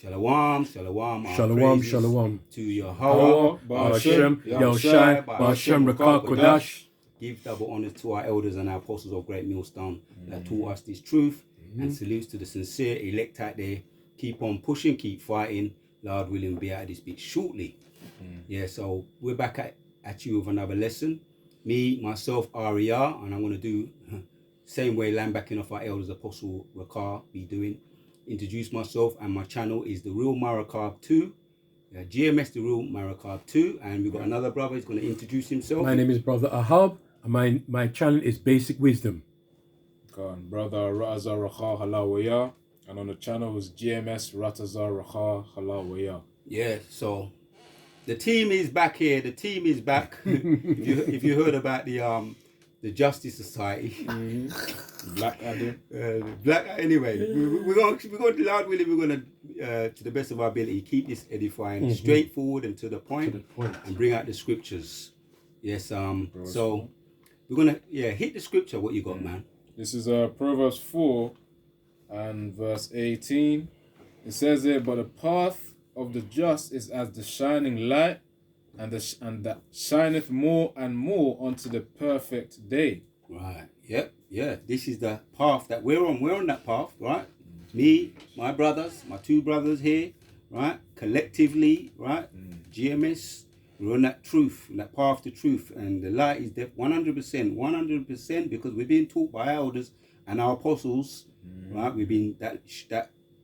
Shalom, shalom, Shalom, shalom. to Yahweh, Hashem, Yahushai, Hashem, Rakah, Kodash. Give double honors to our elders and our apostles of Great Millstone that taught us this truth, and salutes to the sincere elect out there. Keep on pushing, keep fighting. Lord willing, be out of this bit shortly. Yeah, so we're back at you with another lesson. Me, myself, Aria, and I'm going to do same way land backing off our elders, Apostle Rakah, be doing. Introduce myself, and my channel is The Real Marakab 2. GMS The Real Marakab 2, and we've got another brother. He's going to introduce himself. My name is Brother Ahab, and my channel is Basic Wisdom. Brother Ratazar Rakha Halawaya, and on the channel is GMS Ratazar Rakha Halawaya. Yeah, so the team is back here. The team is back. if you heard about the Justice Society, Black Adam. Anyway, we're going to, Lord willing, we're going to, to the best of our ability, keep this edifying, straightforward and to the point, and bring out the scriptures. Yes. So we're going to hit the scripture. What you got, man? This is Proverbs 4 and verse 18. It says there, but the path of the just is as the shining light, and that shineth more and more unto the perfect day. Right. Yep. Yeah. This is the path that we're on. We're on that path, right? Me, my brothers, my two brothers here, right? Collectively, right? GMS, we're on that truth, that path to truth, and the light is 100%, because we're being taught by our elders and our apostles, right? We've been that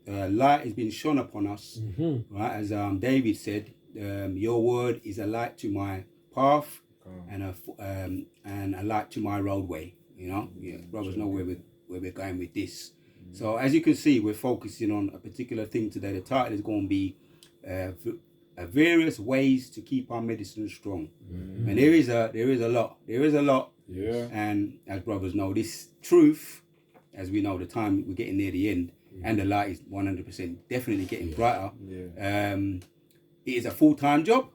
light has been shone upon us, right? As David said. Your word is a light to my path and a light to my roadway. You know, brothers know where we're going with this. So as you can see, we're focusing on a particular thing today. The title is going to be various ways to keep our medicine strong. And there is a lot. Yeah. And as brothers know, this truth, as we know, the time we're getting near the end, and the light is 100% definitely getting brighter. It is a full-time job,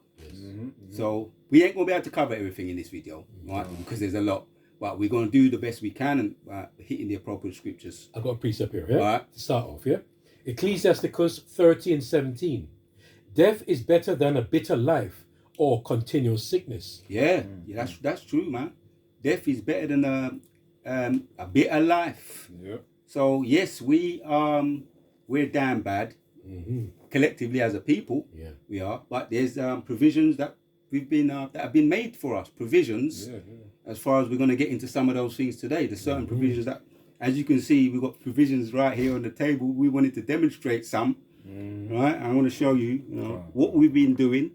so we ain't gonna be able to cover everything in this video, right? Because there's a lot, but we're gonna do the best we can and hitting the appropriate scriptures. I've got a precept here, yeah? Right. To start off, yeah? Ecclesiasticus 30 and 17. Death is better than a bitter life or continual sickness. Yeah, that's true, man. Death is better than a bitter life. Yeah. So yes, we're damn bad. Collectively as a people, we are, but there's provisions that that have been made for us. Provisions, as far as we're going to get into some of those things today. There's certain provisions that, as you can see, we've got provisions right here on the table. We wanted to demonstrate some, right? I want to show you, what we've been doing,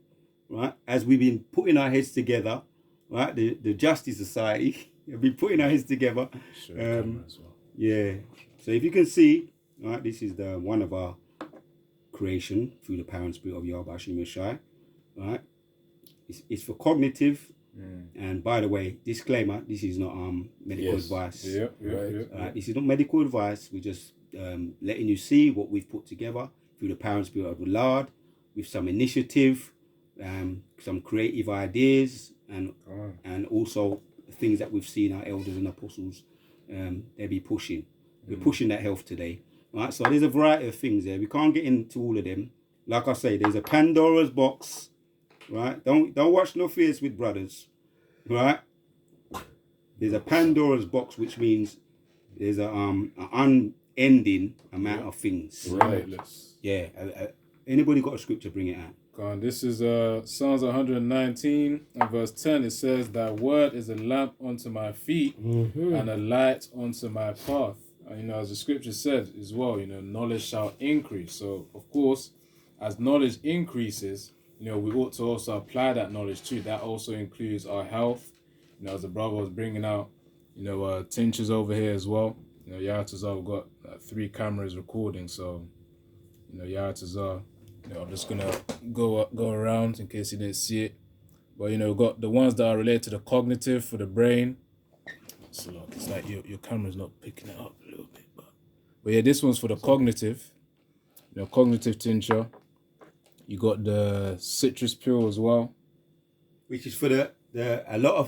right? As we've been putting our heads together, right? The Justice Society have been putting our heads together. Yeah. So if you can see, right, this is the one of our creation through the power and spirit of Yahweh Hashem Yeshai, right? It's for cognitive, and by the way, disclaimer: this is not medical advice. This is not medical advice. We're just letting you see what we've put together through the power and spirit of the Lord, with some initiative, some creative ideas, and also things that we've seen our elders and apostles they be pushing. We're pushing that health today. Right, so there's a variety of things there. We can't get into all of them. Like I say, there's a Pandora's box. Right, don't watch no fears with brothers. Right, there's a Pandora's box, which means there's an unending amount of things. Right. Yeah. Anybody got a scripture? Bring it out. This is Psalms 119 and verse 10. It says, "Thy word is a lamp unto my feet and a light unto my path." And, as the scripture said as well, knowledge shall increase. So, of course, as knowledge increases, we ought to also apply that knowledge too. That also includes our health. As the brother was bringing out, tinctures over here as well. Yaratazar, we've got 3 cameras recording. So, Yaratazar, I'm just going to go around in case you didn't see it. But, we've got the ones that are related to the cognitive for the brain. So it's like your camera's not picking it up a little bit, but yeah, this one's for the cognitive, cognitive tincture. You got the citrus pill as well, which is for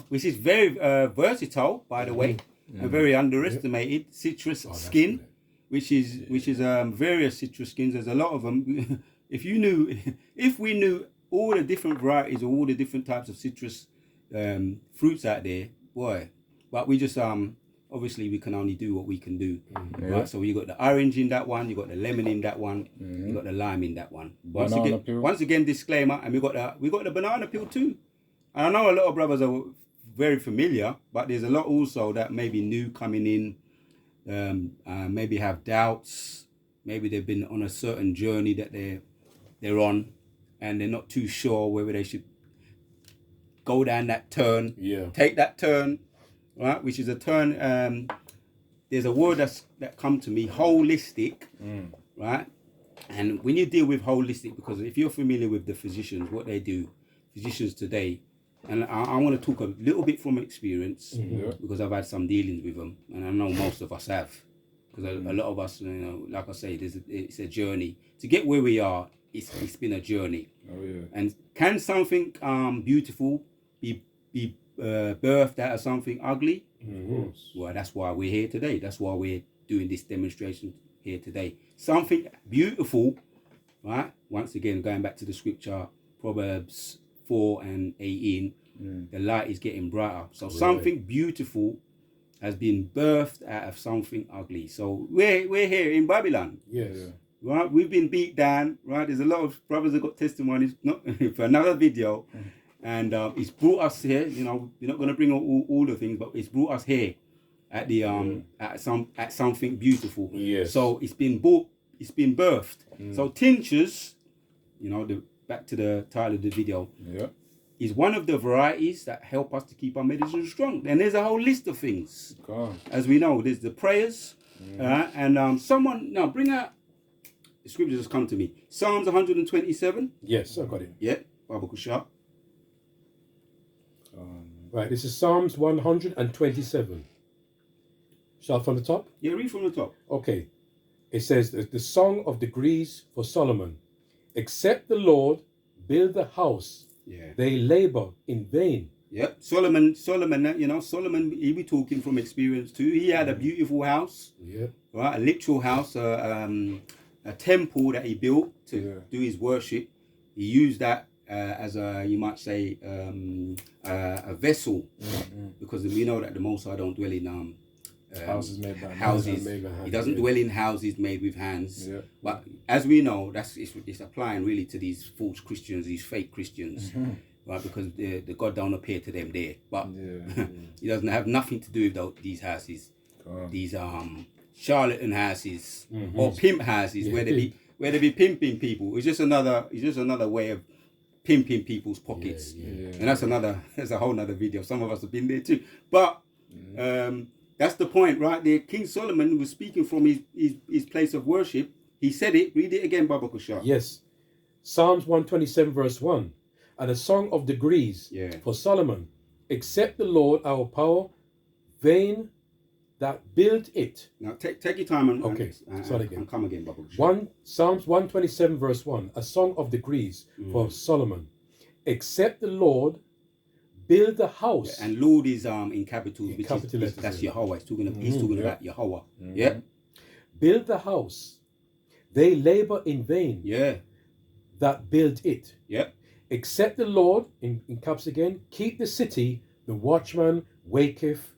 which is very versatile, by the way, and very underestimated. Citrus skin, which is various citrus skins. There's a lot of them. If we knew all the different varieties of all the different types of citrus fruits out there, boy. But we just obviously we can only do what we can do, right? So you got the orange in that one, you got the lemon in that one, you got the lime in that one. Once again, disclaimer, and we got the banana peel too. And I know a lot of brothers are very familiar, but there's a lot also that may be new coming in, maybe have doubts, maybe they've been on a certain journey that they're on, and they're not too sure whether they should go down that turn, take that turn, right? Which is a turn. There's a word that come to me, holistic, right? And when you deal with holistic, because if you're familiar with the physicians, what they do, physicians today, and I want to talk a little bit from experience, because I've had some dealings with them, and I know most of us have, because a lot of us, like I say, it's a journey to get where we are. It's been a journey. Oh yeah. And can something beautiful be birthed out of something ugly? Well, that's why we're here today. That's why we're doing this demonstration here today. Something beautiful, right? Once again, going back to the scripture, Proverbs 4 and 18, the light is getting brighter. So something beautiful has been birthed out of something ugly. So we're here in Babylon. Yes. Right, we've been beat down. Right, there's a lot of brothers that got testimonies. Not for another video, and it's brought us here. You know, we're not going to bring all the things, but it's brought us here at the at something beautiful. Yes. So it's been birthed. So tinctures, back to the title of the video, is one of the varieties that help us to keep our medicine strong. And there's a whole list of things. As we know, there's the prayers, and someone now bring out. The scripture just come to me. Psalms 127. Yes, I got it. Yeah, Bible Kushab. Right, this is Psalms 127. Start from the top? Yeah, read from the top. Okay. It says, the Song of Degrees for Solomon. Except the Lord build the house, they labor in vain. Yep, Solomon, he be talking from experience too. He had a beautiful house, right? A literal house, a temple that he built to do his worship. He used that as you might say, a vessel, because we know that the Most High don't dwell in houses made by houses. He doesn't dwell in houses made with hands. But as we know, it's applying really to these false Christians, these fake Christians. Right, because the God don't appear to them there, but he doesn't have nothing to do with these houses, these charlatan houses or pimp houses where they be pimping people. It's just another way of pimping people's pockets, and that's a whole nother video. Some of us have been there too, but that's the point, right there. King Solomon was speaking from his place of worship. He said it. Read it again, Baba Kushar. Yes, Psalms 127 verse 1. And a song of degrees for Solomon. Except the Lord our power, vain that built it. Now take your time and come again, Baba. Psalms 127 verse 1. A song of degrees for Solomon. Except the Lord build the house. And Lord is in capitals, that's Yahweh. He's talking about Yahweh. Build the house. They labor in vain. That build it. Except the Lord, in caps again, keep the city, the watchman waketh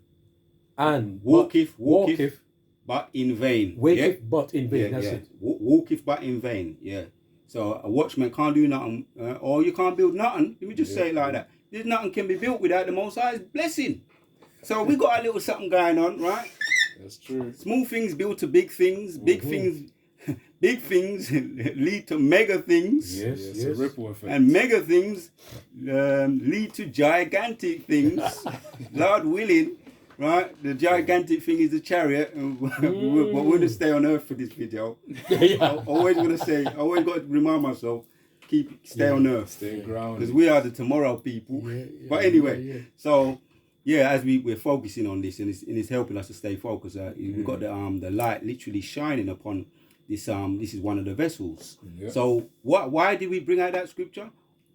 and walketh, but in vain. Waketh but in vain, that's it. Walketh but in vain, So a watchman can't do nothing, or you can't build nothing. Let me just say it like that. There's nothing can be built without the Most High's blessing. So we got a little something going on, right? That's true. Small things build to big things, big things lead to mega things. It's a ripple effect. And mega things lead to gigantic things. Lord willing, right? The gigantic thing is the chariot. But we're going to stay on earth for this video. I always got to remind myself, stay on earth. Stay grounded. Because we are the tomorrow people. But anyway, so as we're focusing on this, and it's helping us to stay focused. We've got the light literally shining upon this. This is one of the vessels. So why did we bring out that scripture?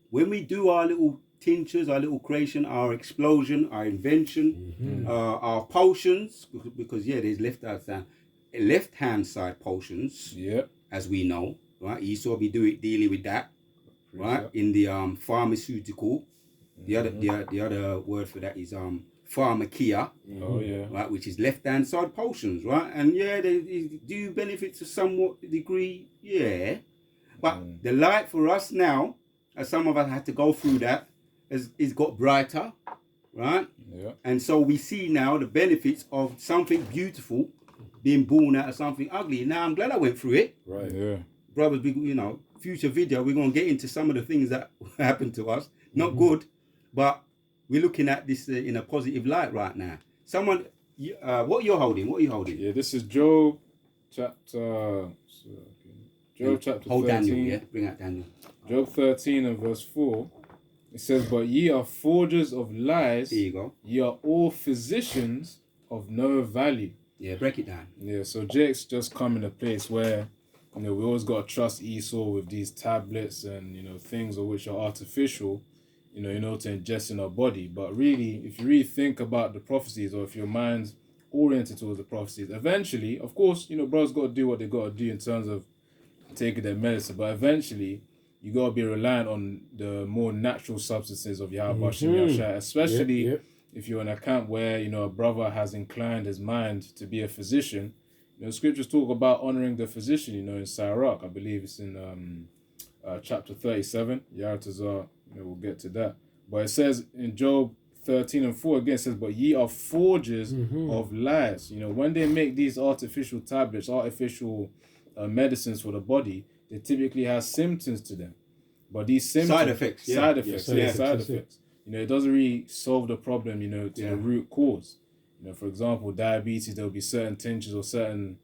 When we do our little tinctures, our little creation, our explosion, our invention, our potions, because there's left out left-hand side portions, as we know, right? Esau be dealing with that, right? In the pharmaceutical. The other word for that is pharmakia, right? Which is left-hand side portions, right? And yeah, they do benefit to somewhat degree, yeah. But the light for us now, as some of us had to go through that, is got brighter, right? Yeah. And so we see now the benefits of something beautiful being born out of something ugly. Now I'm glad I went through it. Right. Yeah. Brothers, future video, we're going to get into some of the things that happened to us. Not good, but we're looking at this in a positive light right now. Someone, what you're holding? What are you holding? Yeah, this is Job chapter. Job chapter 13. Hold Daniel, yeah? Bring out Daniel. Job 13 and verse 4. It says, "But ye are forgers of lies. There you go. Ye are all physicians of no value." Yeah, break it down. Yeah, so Jake's just come in a place where, we always got to trust Esau with these tablets and, things of which are artificial, in order to ingest in our body. But really, if you really think about the prophecies, or if your mind's oriented towards the prophecies, eventually, of course, brothers got to do what they got to do in terms of taking their medicine, but eventually, you got to be reliant on the more natural substances of Yahweh especially if you're in a camp where, a brother has inclined his mind to be a physician. Scriptures talk about honoring the physician, in Sirach. I believe it's in chapter 37. Yaratazar, we'll get to that. But it says in Job 13 and 4 again, it says, "But ye are forgers of lies." When they make these artificial tablets, artificial medicines for the body, they typically have symptoms to them. But these symptoms... Side effects. It doesn't really solve the problem, to the root cause. For example, diabetes, there'll be certain tinctures or certain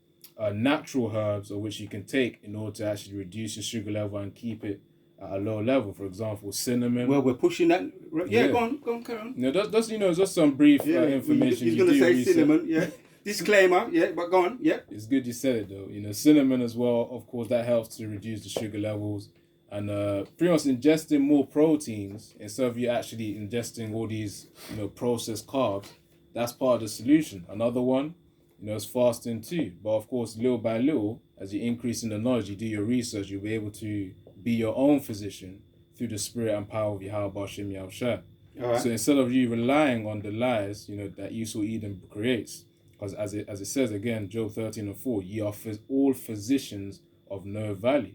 natural herbs of which you can take in order to actually reduce your sugar level and keep it at a low level. For example, cinnamon. Well, we're pushing that... Yeah, go on, carry on. That's just some brief information. He's going to say cinnamon, yeah. Disclaimer, yeah, but go on, yeah. It's good you said it, though. Cinnamon as well, of course, that helps to reduce the sugar levels. And pretty much ingesting more proteins instead of you actually ingesting all these, processed carbs, that's part of the solution. Another one, is fasting too. But of course, little by little, as you increase in the knowledge, you do your research, you'll be able to be your own physician through the spirit and power of Yahweh Bashem Yahushua. Right. So instead of you relying on the lies, that Esau Edom creates, because as it says again, Job 13 and 4, ye are all physicians of no value.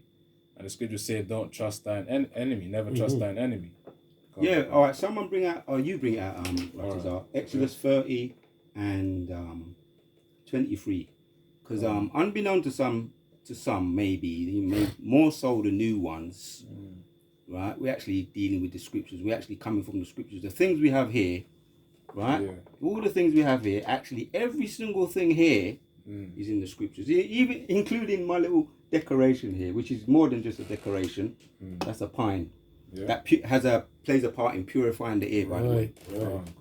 And the scriptures say, don't trust thine enemy. Never trust thine enemy. All right. Someone bring out, or you bring out, Exodus 30 and 23. Because unbeknown to some, maybe more so the new ones, right? We're actually dealing with the scriptures. We're actually coming from the scriptures. The things we have here, right? Yeah. All the things we have here, actually, every single thing here is in the scriptures. Even including my little decoration here, which is more than just a decoration. That's a pine that plays a part in purifying the air, by the way.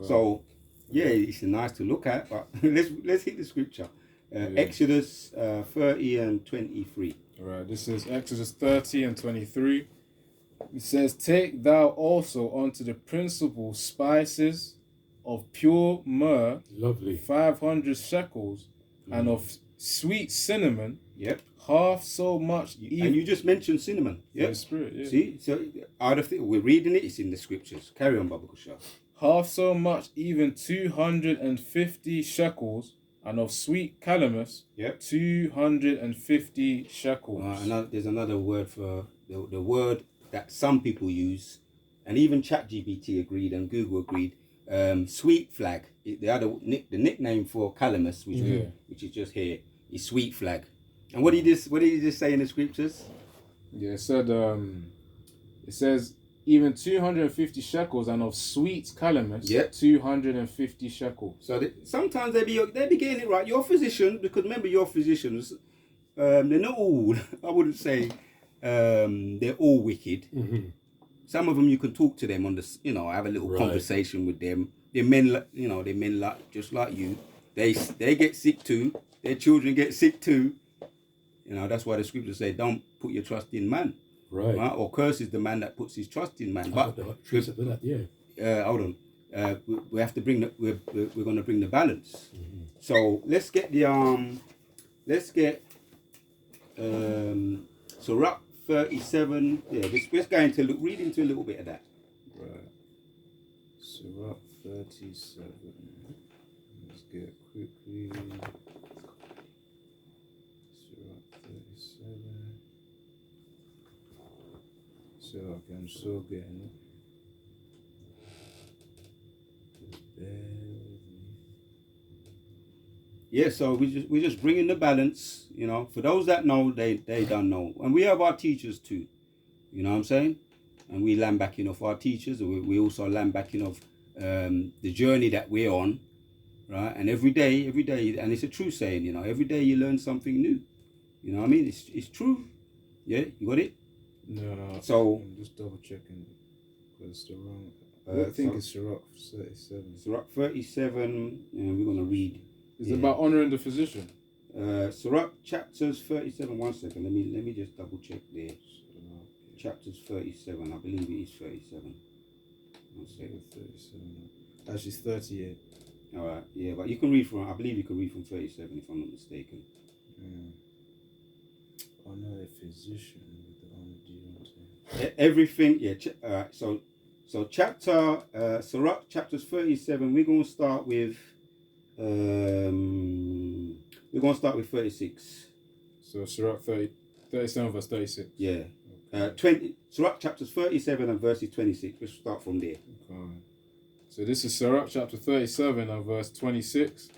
So it's nice to look at, but let's hit the scripture. Exodus 30 and 23. All right, this is Exodus 30 and 23. It says, "Take thou also unto the principal spices of pure myrrh, 500 shekels, and of sweet cinnamon, half so much." And you just mentioned cinnamon. Yeah, spirit. See, so we're reading it. It's in the scriptures. Carry on, Baba Kusha. "Half so much, even 250 shekels, and of sweet calamus, 250 shekels." There's another word for the word that some people use, and even ChatGPT agreed and Google agreed. Sweet flag. The nickname for calamus, which is just here, is sweet flag. And what did he just say in the scriptures? Yeah, it says even 250 shekels, and of sweet calamus, 250 shekels. So sometimes they be getting it right. Your physicians, because remember your physicians, they're not all. I wouldn't say they're all wicked. Some of them you can talk to them on the, have a little conversation with them. They're men, they're men like just like you. They get sick too. Their children get sick too. That's why the scriptures say, "Don't put your trust in man." Right? Or curses the man that puts his trust in man. But hold on. We have to bring we're going to bring the balance. So let's get the let's get Sirach 37. Yeah, let's go into read into a little bit of that. Right. Sirach 37. Let's get quickly. Sirach 37. So I'm still getting it. Just bear with me. Yeah, so we're just bringing the balance, you know. For those that know, they don't know, and we have our teachers too, you know what I'm saying, and we land backing off our teachers. We also land backing off the journey that we're on, right? And every day, and it's a true saying, you know, every day you learn something new, you know what I mean? It's true. Yeah, you got it. No. So I'm just double checking because it's the wrong. I think it's Sirach 37. Sirach 37, and we're gonna read. It's about honoring the physician. Sirach chapters 37. 1 second. Let me just double check there. Chapters 37. I believe it is 37. 1 second. 37. Actually, it's 38. All right. Yeah, but you can read from. I believe you can read from 37 if I'm not mistaken. Honor a physician with the honor due unto him. Everything. Yeah. All right. So chapter Sirach chapters 37. We're gonna start with. We're going to start with 36. So Sirach 37 verse 36. Yeah. 20. Sirach chapters 37 and verses 26. Let's start from there. Okay. So this is Sirach chapter 37 and verse 26.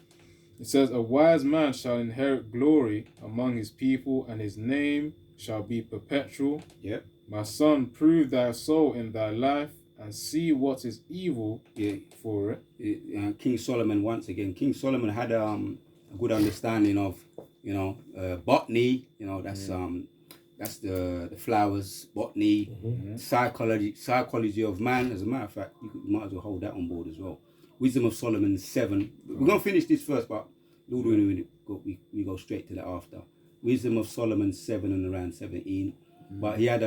It says, "A wise man shall inherit glory among his people, and his name shall be perpetual. Yep. My son, prove thy soul in thy life, and see what is evil for it." King Solomon, once again, King Solomon had a good understanding of, you know, botany. You know, that's the flowers, botany, psychology of man. As a matter of fact, you might as well hold that on board as well. Wisdom of Solomon 7. We're gonna finish this first, but Lord willing, we go straight to that after. Wisdom of Solomon 7 and around 17. But he had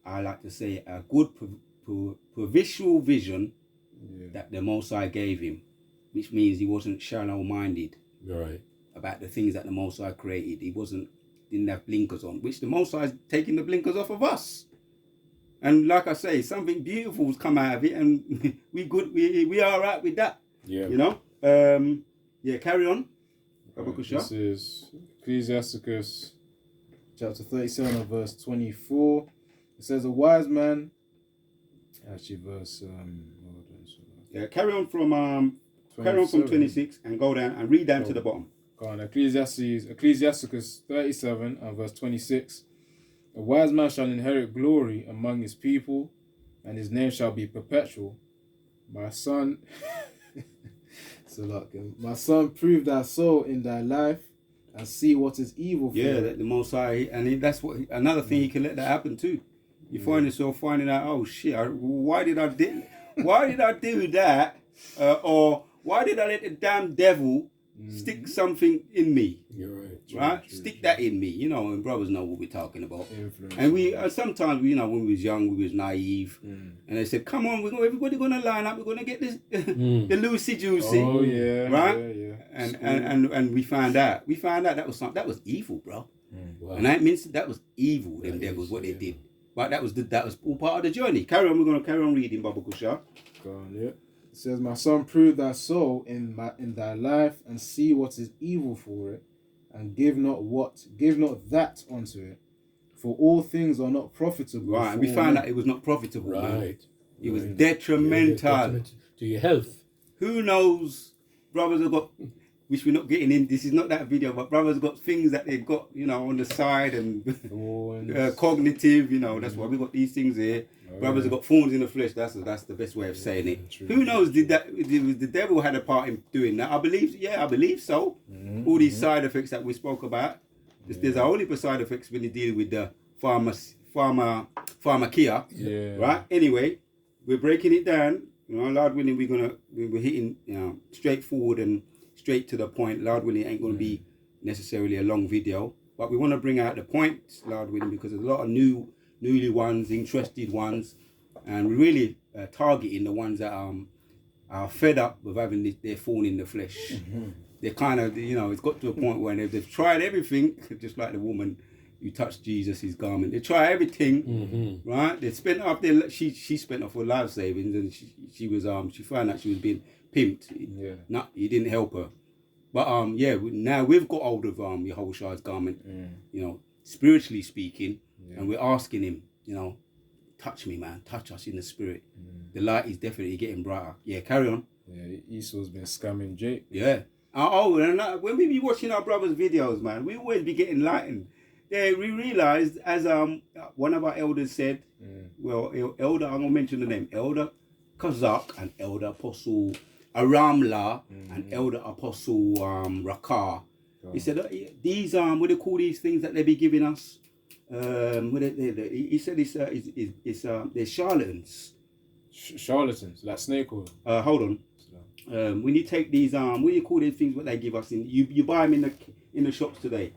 I like to say, a good provisional vision that the Most High gave him, which means he wasn't shallow-minded about the things that the Most High created. He didn't have blinkers on, which the Most High is taking the blinkers off of us. And like I say, something beautiful's come out of it, and we are right with that. Yeah, you know. Carry on. This is Ecclesiasticus chapter 37 and verse 24. It says, "A wise man." Actually, verse. Carry on from 26 and go down and read down to the bottom. Go on. Ecclesiasticus 37 and verse 26. "A wise man shall inherit glory among his people, and his name shall be perpetual. My son." "My son, prove thy soul in thy life, and see what is evil for it." That the Most High, and that's what another thing he can let that happen too. You find yourself finding out, oh shit, why did I do that? Or why did I let the damn devil stick something in me? You're right. Right? Stick that in me, you know, and brothers know what we're talking about. And we sometimes, you know, when we was young, we was naive, and they said, "Come on, everybody gonna line up. We're gonna get this the loosey juicy." Oh yeah, right? Yeah. And we found out that was evil, bro. Wow. And that means that was evil. Them devils, what they did. But that was all part of the journey. Carry on. We're gonna carry on reading, Baba Kusha. Go on, yeah. It says, "My son, prove thy soul in thy life, and see what is evil for it, and give not that unto it, for all things are not profitable." Right, and we found out it was not profitable. Right, man. It was detrimental to your health. Who knows? Brothers have got, which we're not getting in. This is not that video, but brothers got things that they've got, you know, on the side and cognitive. You know, that's why we got these things here. Brothers have got thorns in the flesh. That's the best way of saying it. True. Who knows? Did the devil had a part in doing that? I believe so. All these side effects that we spoke about. There's only side effects when you deal with the pharmakia. Yeah. Right. Anyway, we're breaking it down. You know, Lord willing, we're hitting, you know, straightforward and straight to the point. Lord willing, it ain't going to be necessarily a long video, but we want to bring out the points, Lord willing, because there's a lot of newly ones, interested ones, and we're really targeting the ones that are fed up with having their thorn in the flesh. They're kind of, it's got to a point where they've tried everything, just like the woman who touched Jesus' garment. They try everything, right? They spent up there. She spent off her life savings, and she found out she was being pimped. Yeah. He didn't help her. But now we've got hold of Yahushua's garment, spiritually speaking, and we're asking him, touch me, man, touch us in the spirit. The light is definitely getting brighter. Yeah, carry on. Yeah, Esau's been scamming Jake. Yeah. When we be watching our brother's videos, man, we always be getting enlightened. Yeah, we realized, as one of our elders said, Elder, I'm gonna mention the name, Elder Kazak and Elder Apostle Aramla and Elder Apostle Rakar. He said these what do they call these things that they be giving us? He said it's they're charlatans. Charlatans, like snake oil. Hold on. When you take these what do you call these things? What they give us you buy them in the shops today.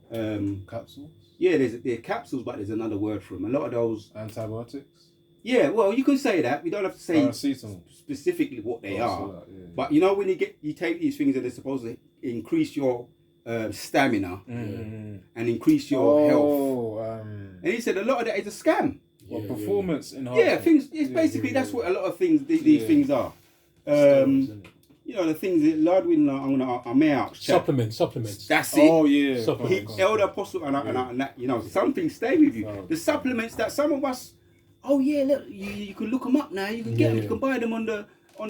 Capsules? Yeah, they're capsules, but there's another word for them. A lot of those antibiotics. Yeah, well, you could say that. We don't have to say specifically what they are. That, yeah. But when you take these things, and they're supposed to increase your stamina and increase your health. And he said a lot of that is a scam. Performance enhancement. Yeah, things. It's basically that's what a lot of things. These things are. The things that Lord I may ask. Supplements. That's it. Oh yeah. Elder Apostle and something stay with you. The supplements that some of us. Oh yeah, look, you can look them up now. You can get them. You can buy them on the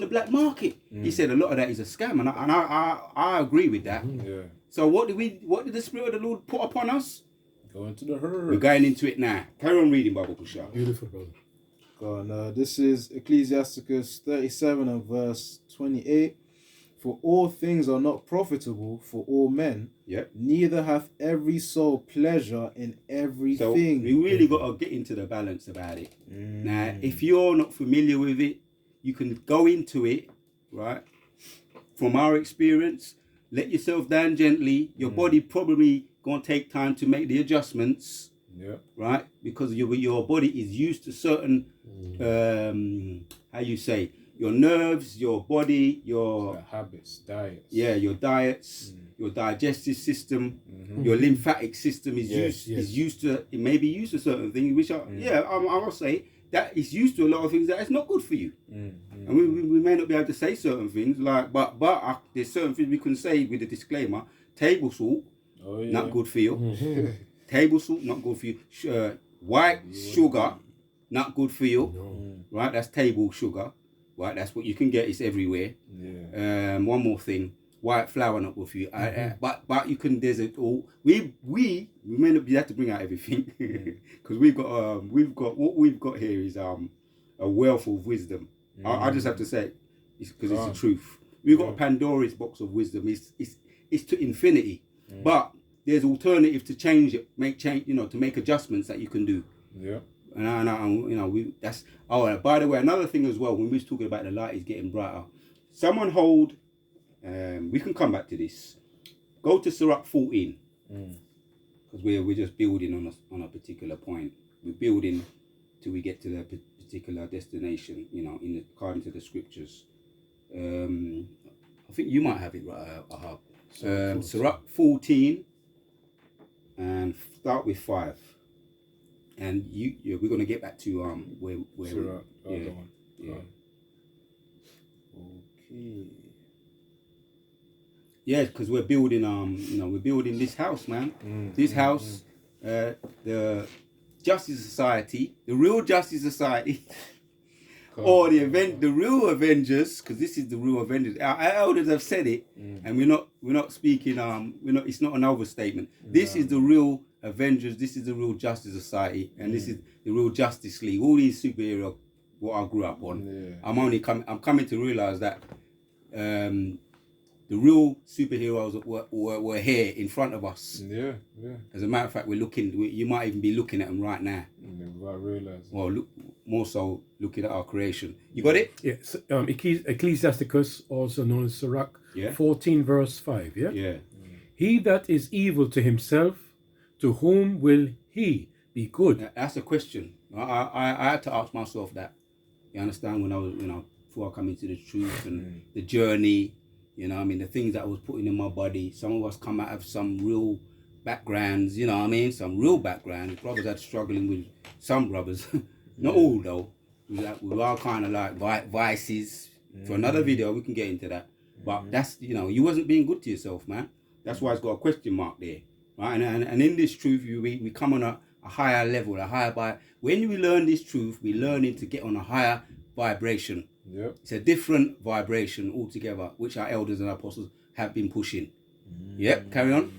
black market. He said a lot of that is a scam, and I agree with that. Yeah. So what did the Spirit of the Lord put upon us? Go into the herd. We're going into it now. Carry on reading, Bible Pusher. Beautiful, brother. This is Ecclesiasticus 37 and verse 28. For all things are not profitable for all men. Yep. Neither hath every soul pleasure in everything. So we really got to get into the balance about it. Now, if you're not familiar with it, you can go into it, right? From our experience, let yourself down gently. Your body probably going to take time to make the adjustments. Yeah. Right? Because your body is used to certain, your nerves, your body, your habits, diets. Yeah, your diets, your digestive system, your lymphatic system is used to, it may be used to certain things, which are, I will say, that is used to a lot of things that is not good for you. And we may not be able to say certain things, but there's certain things we can say with a disclaimer. Table salt, not good for you. Table salt, not good for you. White sugar, not good for you. Right, that's table sugar. Right, that's what you can get. It's everywhere. Yeah. One more thing, white flour, not good for you. But you can. There's it all. We may not be able to bring out everything because we've got what we've got here is a wealth of wisdom. I just have to say, because it's the truth. We've got a Pandora's box of wisdom. It's to infinity, but there's alternative to change it, to make adjustments that you can do. Yeah. And that's. Oh, by the way, another thing as well. When we was talking about the light is getting brighter, someone hold. We can come back to this. Go to Sirach 14, because we're just building on a particular point. We're building till we get to the particular destination. According to the scriptures. I think you might have it right, Ahab. Sirach 14, and start with 5. And we're going to get back to where Sirach, yeah. Okay. Yeah, because we're building we're building this house, man. This house, the Justice Society, the real Justice Society, or the real Avengers, because this is the real Avengers. Our elders have said it, and we're not speaking. It's not an overstatement. This is the real Avengers. This is the real Justice Society, and this is the real Justice League. All these superhero what I grew up on. Yeah. I'm coming to realize that the real superheroes were here in front of us. Yeah. As a matter of fact, you might even be looking at them right now. Without realizing. Well, more so looking at our creation. You got it? Yes. Ecclesiasticus, also known as Sirach, 14 verse 5. Yeah. Yeah. He that is evil to himself, to whom will he be good? That's a question. I had to ask myself that. You understand? When I was before I come into the truth and the journey. You know, I mean, the things that I was putting in my body. Some of us come out of some real backgrounds. You know, what I mean, some real backgrounds. Brothers are struggling with some brothers, not all though. We are kind of like vices. For another video, we can get into that. But that's, you know, you wasn't being good to yourself, man. That's why it's got a question mark there, right? And in this truth, we come on a higher level, a higher when we learn this truth, we learning to get on a higher vibration. Yep. It's a different vibration altogether, which our elders and apostles have been pushing. Yep, carry on.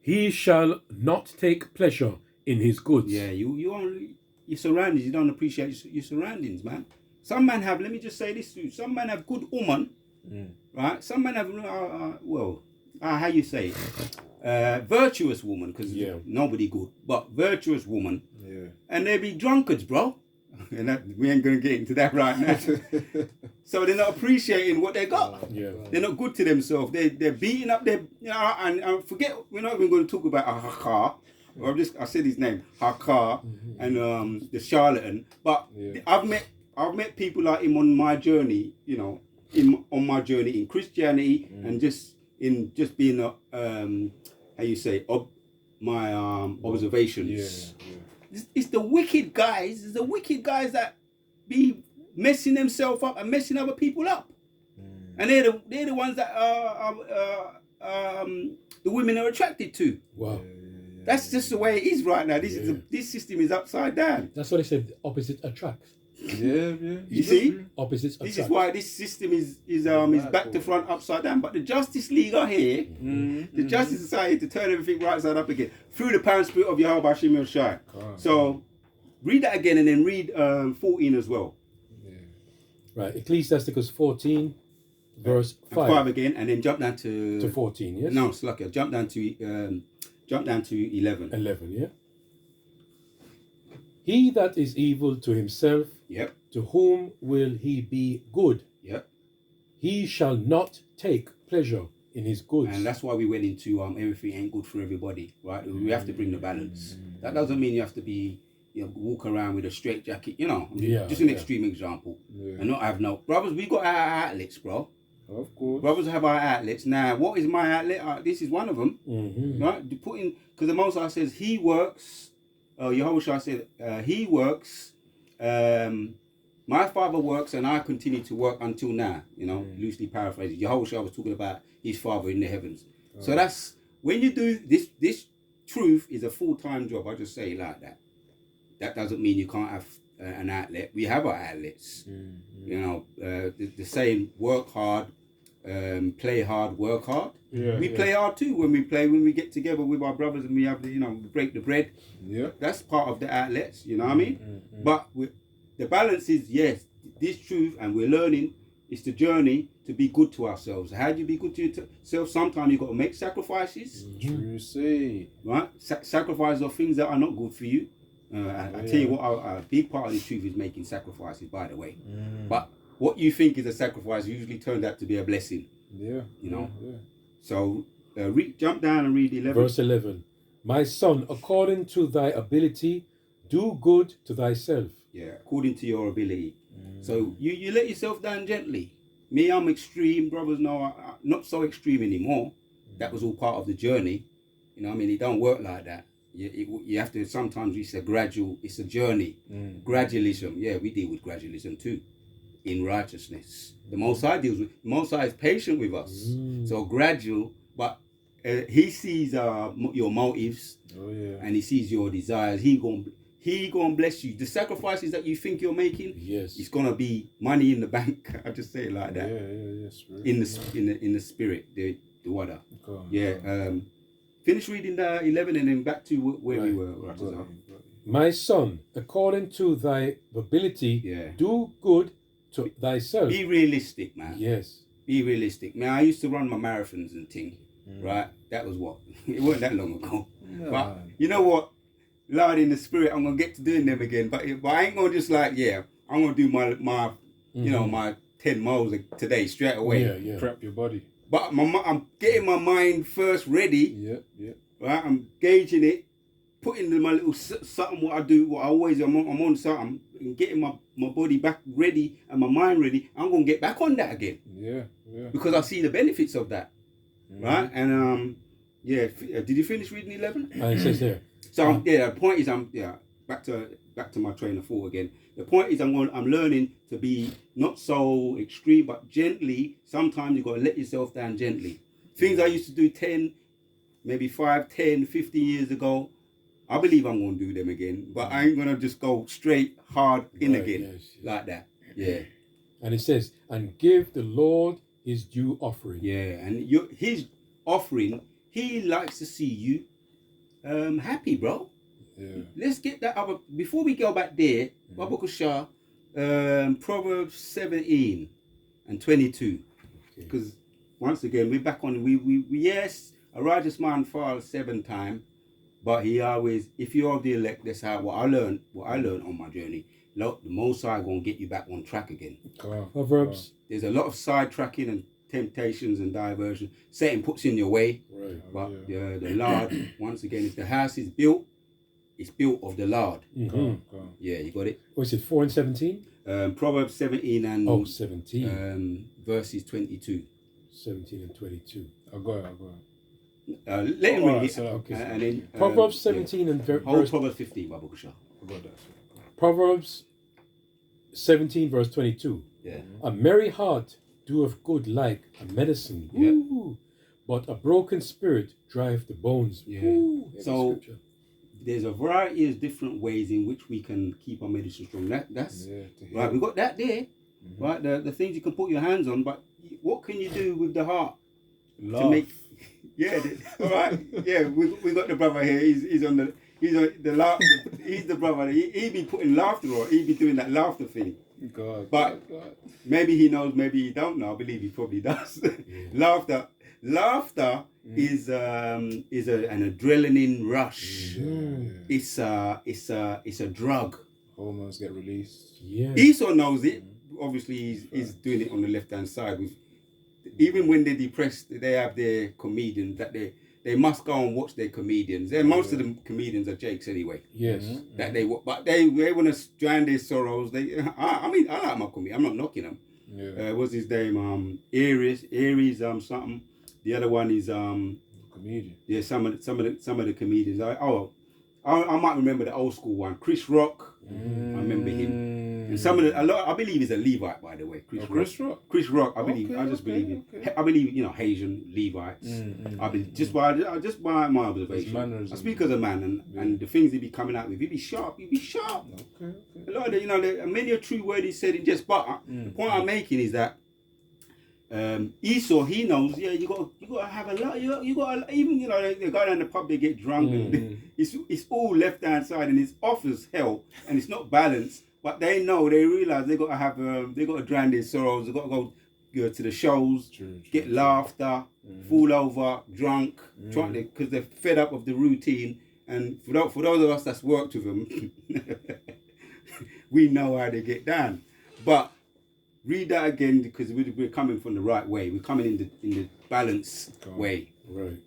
He shall not take pleasure in his goods. Yeah, your surroundings, you don't appreciate your surroundings, man. Some men have, let me just say this to you, some men have good woman, right? Some men have, how you say it? Virtuous woman, because nobody good, but virtuous woman. Yeah. And they be drunkards, bro. And we ain't going to get into that right now. So they're not appreciating what they got. They're not good to themselves. They're beating up their, you know, and forget, we're not even going to talk about Hakar. I said his name, Hakar, and the charlatan. But I've met people like him on my journey, you know, on my journey in Christianity and just being my observations. It's the wicked guys. It's the wicked guys that be messing themselves up and messing other people up, and they're the ones that the women are attracted to. Wow. That's just the way it is right now. This system is upside down. That's what they said. Opposite attracts. You see, opposites attract. This is why this system is back to front, upside down. But the Justice League are here, the Justice Society, to turn everything right side up again through the power spirit of Yahweh Hashem Yoshai. So read that again and then read 14 as well. Right, Ecclesiasticus 14, verse 5. 5 again, and then jump down to 14. Yes. No, Slacker. Jump down to 11. 11. Yeah. He that is evil to himself, to whom will he be good? He shall not take pleasure in his goods. And that's why we went into everything ain't good for everybody, right? We have to bring the balance. That doesn't mean you have to be, walk around with a straight jacket, just an extreme example. And not have no brothers. We got our outlets, bro. Of course. Brothers have our outlets. Now, what is my outlet? This is one of them, right? Because the Most High says he works. Yahushua said, he works, my father works and I continue to work until now, loosely paraphrasing. Yahushua was talking about his father in the heavens. So that's, when you do this truth is a full-time job. I just say it like that. That doesn't mean you can't have an outlet. We have our outlets. The saying, work hard, play hard, work hard. We play hard too when we get together with our brothers and we have we break the bread. That's part of the outlets, you know what I mean? But the balance is, yes, this truth, and we're learning, it's the journey to be good to ourselves. How do you be good to yourself? Sometimes you've got to make sacrifices. True say. Right? Sacrifices of things that are not good for you. I tell you what, a big part of this truth is making sacrifices, by the way. But what you think is a sacrifice usually turns out to be a blessing. So jump down and read 11. Verse 11. My son, according to thy ability, do good to thyself. According to your ability. So you let yourself down gently. Me, I'm extreme. Brothers know I'm not so extreme anymore. That was all part of the journey. It don't work like that. You have to, sometimes it's a journey. Gradualism. We deal with gradualism too. In righteousness. The Most High is patient with us. So gradual, but he sees your motives, and he sees your desires. He gonna bless you. The sacrifices that you think you're making, it's gonna be money in the bank. I just say it like that. In the spirit, the water. Finish reading the 11 and then back to where we were. My son, according to thy ability, do good to thyself. Be realistic, man. Be realistic. Man, I used to run my marathons and thing, right? That was what? It wasn't that long ago. But you know what? Lord, in the spirit, I'm going to get to doing them again. But I ain't going to just I'm going to do my my 10 miles today straight away. Prep your body. But I'm getting my mind first ready. Right? I'm gauging it, putting in my little something, what I do, what I always, I'm on something, and getting my body back ready and my mind ready, I'm going to get back on that again. Yeah. Because I see the benefits of that. Right? And, did you finish reading 11? It says there. So, the point is, back to my train of thought again. The point is, I'm learning to be not so extreme, but gently. Sometimes you got to let yourself down gently. Things I used to do 10, maybe 5, 10, 15 years ago, I believe I'm going to do them again. But I ain't going to just go straight hard in again like that. Yeah. And it says, and give the Lord his due offering. Yeah, and his offering, he likes to see you happy, bro. Yeah. Let's get that other, before we go back there, Babu Shah, Proverbs 17 and 22. Because once again, we're back on, we yes, a righteous man falls 7 times, but he always, if you're of the elect, that's how what I learned on my journey. Look, the Most High gonna get you back on track again. Proverbs. There's a lot of sidetracking and temptations and diversion. Satan puts in your way. Right. But the Lord, once again, if the house is built, it's built of the Lord. Yeah, you got it. What is it, 4 and 17? Proverbs 17 and 17. Verses 22. 17 and 22. I'll go ahead. Let him read it. Okay. And then, Proverbs 17 and verse. Proverbs 15, Babu Shah. I'll go that. Proverbs 17 verse 22. Yeah. A merry heart doeth good like a medicine. Yeah. Ooh. But a broken spirit drive the bones. Yeah. Ooh. So there's a variety of different ways in which we can keep our medicine strong. That's right. We got that there. Right. The things you can put your hands on, but what can you do with the heart? Laugh. To make all right. Yeah, we got the brother here. He's on the laugh. He's the brother. He be putting laughter on. He be doing that laughter thing. God. Maybe he knows. Maybe he don't know. I believe he probably does. Laughter is an adrenaline rush. It's a drug. Hormones get released. Yeah. Esau knows it. Obviously, he's doing it on the left hand side. Even when they're depressed, they have their comedians that they must go and watch their comedians. Most of the comedians are jakes anyway. Yes. That they want to drown their sorrows. I mean, I like my comedian. I'm not knocking them. Yeah. What's his name? Aries something. The other one is comedian. Yeah, some of the comedians. I might remember the old school one. Chris Rock. I remember him. And I believe he's a Levite, by the way. Chris Rock. I believe. I just believe him. Okay. I believe Haitian Levites. I believe just by my observation. I speak as a man, and the things he be coming out with, he be sharp. Okay. A lot of many a true word he said in just. But the point I'm making is that Esau, he knows. Yeah, you got to have a lot. You got even they go down the pub, they get drunk, and it's all left hand side, and it's off as hell, and it's not balanced. But they realize they got to have they got to drown their sorrows. They got to go to the shows, get laughter, fall over, drunk, because they're fed up of the routine. And for those of us that's worked with them, we know how they get down. But read that again because we're coming from the right way. We're coming in the balanced way. Right.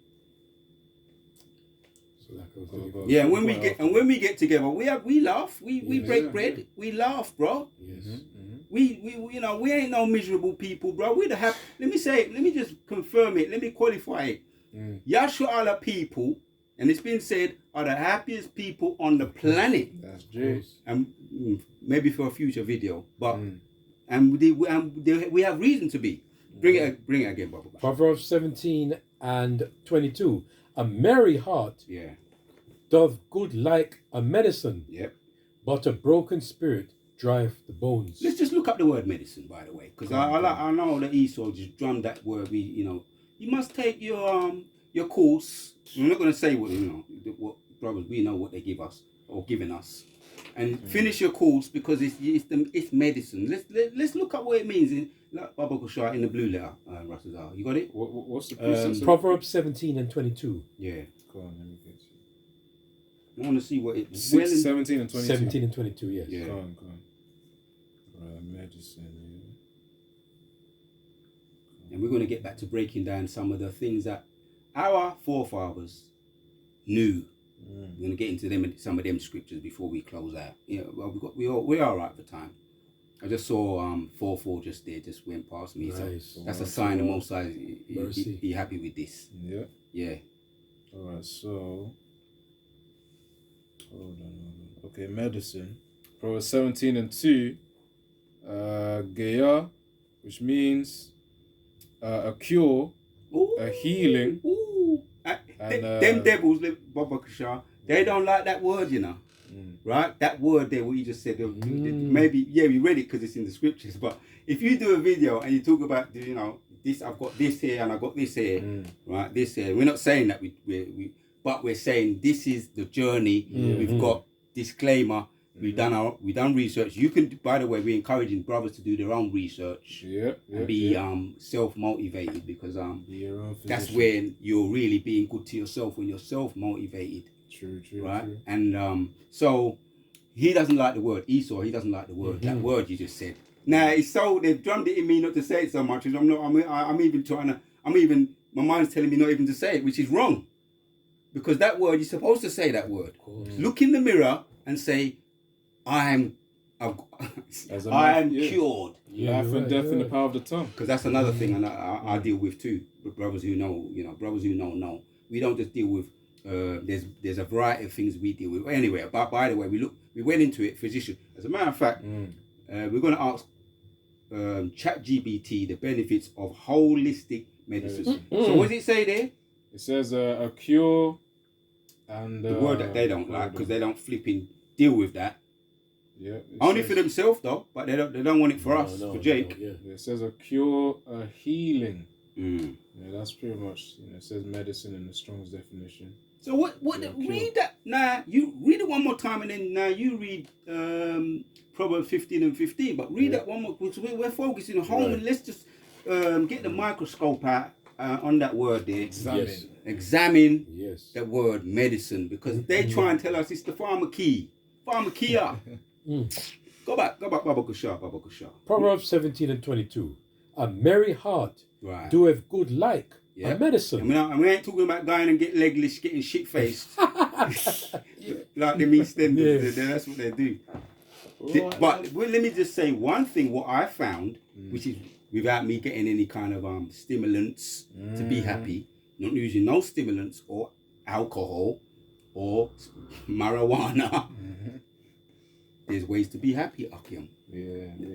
So that goes yeah, when we get together, we laugh. We break bread. We laugh, bro. Yes. We ain't no miserable people, bro. We're the happy. Let me just confirm it. Let me qualify it. Yashua people, and it's been said, are the happiest people on the planet. That's true. And maybe for a future video, but and we have reason to be. Bring it again, Baba. Proverbs 17 and 22. A merry heart doth good like a medicine, but a broken spirit drive the bones. Let's just look up the word medicine, by the way, because I know that Esau just drummed that word. You must take your course. I'm not going to say what brothers, we know what they give us or giving us, and finish your course because it's medicine. Let's look up what it means in Baba Kushar in the blue letter. Rassazar, you got it? What's the Proverbs 17 and 22. Yeah. Go on, let me get you. I want to see what it. 17 and 22. 17 and 22. Yes. Yeah. Go on. Medicine. And we're going to get back to breaking down some of the things that our forefathers knew We're gonna get into some of them scriptures before we close out. Yeah, well, we're all right for time. I just saw 4:4 just there, just went past me. Nice. So that's a sign of Most High. He happy with this. Yeah. Yeah. All right. So, hold on. Okay, medicine. Proverbs 17:2. Geya, which means a cure, a healing. Them devils, Baba Kasha, they don't like that word, you know. Right? That word there, what you just said, maybe, we read it because it's in the scriptures, but if you do a video and you talk about, you know, this, I've got this here and I've got this here, right? This here. We're not saying that but we're saying this is the journey. We've got disclaimer. We've done research. You can, by the way, we're encouraging brothers to do their own research and be self-motivated, because that's when you're really being good to yourself, when you're self-motivated. True. Right? True. And so he doesn't like the word Esau. He doesn't like the word that word you just said. Now it's so they've drummed it in me not to say it so much. I'm even trying to. My mind's telling me not even to say it, which is wrong, because that word, you're supposed to say that word. Look in the mirror and say, I am cured. Life and death in the power of the tongue. Because that's another thing, and I deal with too. Brothers who know, brothers who know. We don't just deal with. There's a variety of things we deal with. Anyway, by the way, we went into it. Physician. As a matter of fact, we're going to ask ChatGPT the benefits of holistic medicine. So what does it say there? It says a cure, and the word that they don't like, because they don't flipping deal with that. Yeah. Only for themselves though, but they don't want it for us, for Jake. It says a cure, a healing. Yeah, that's pretty much, it says medicine in the Strong's definition. So read that. Now you read it one more time, and then now you read Proverbs 15:15. But read that one more, because we're focusing on home, and let's just get the microscope out on that word there. Examine that word medicine, because they try and tell us it's the pharmakia. Go back, Baba Kusha. Proverbs 17:22. A merry heart doeth good like a medicine. We ain't talking about going and getting shit faced. Like them EastEnders, that's what they do. But let me just say one thing, what I found, which is without me getting any kind of stimulants to be happy, not using no stimulants or alcohol or marijuana. There's ways to be happy, Akim.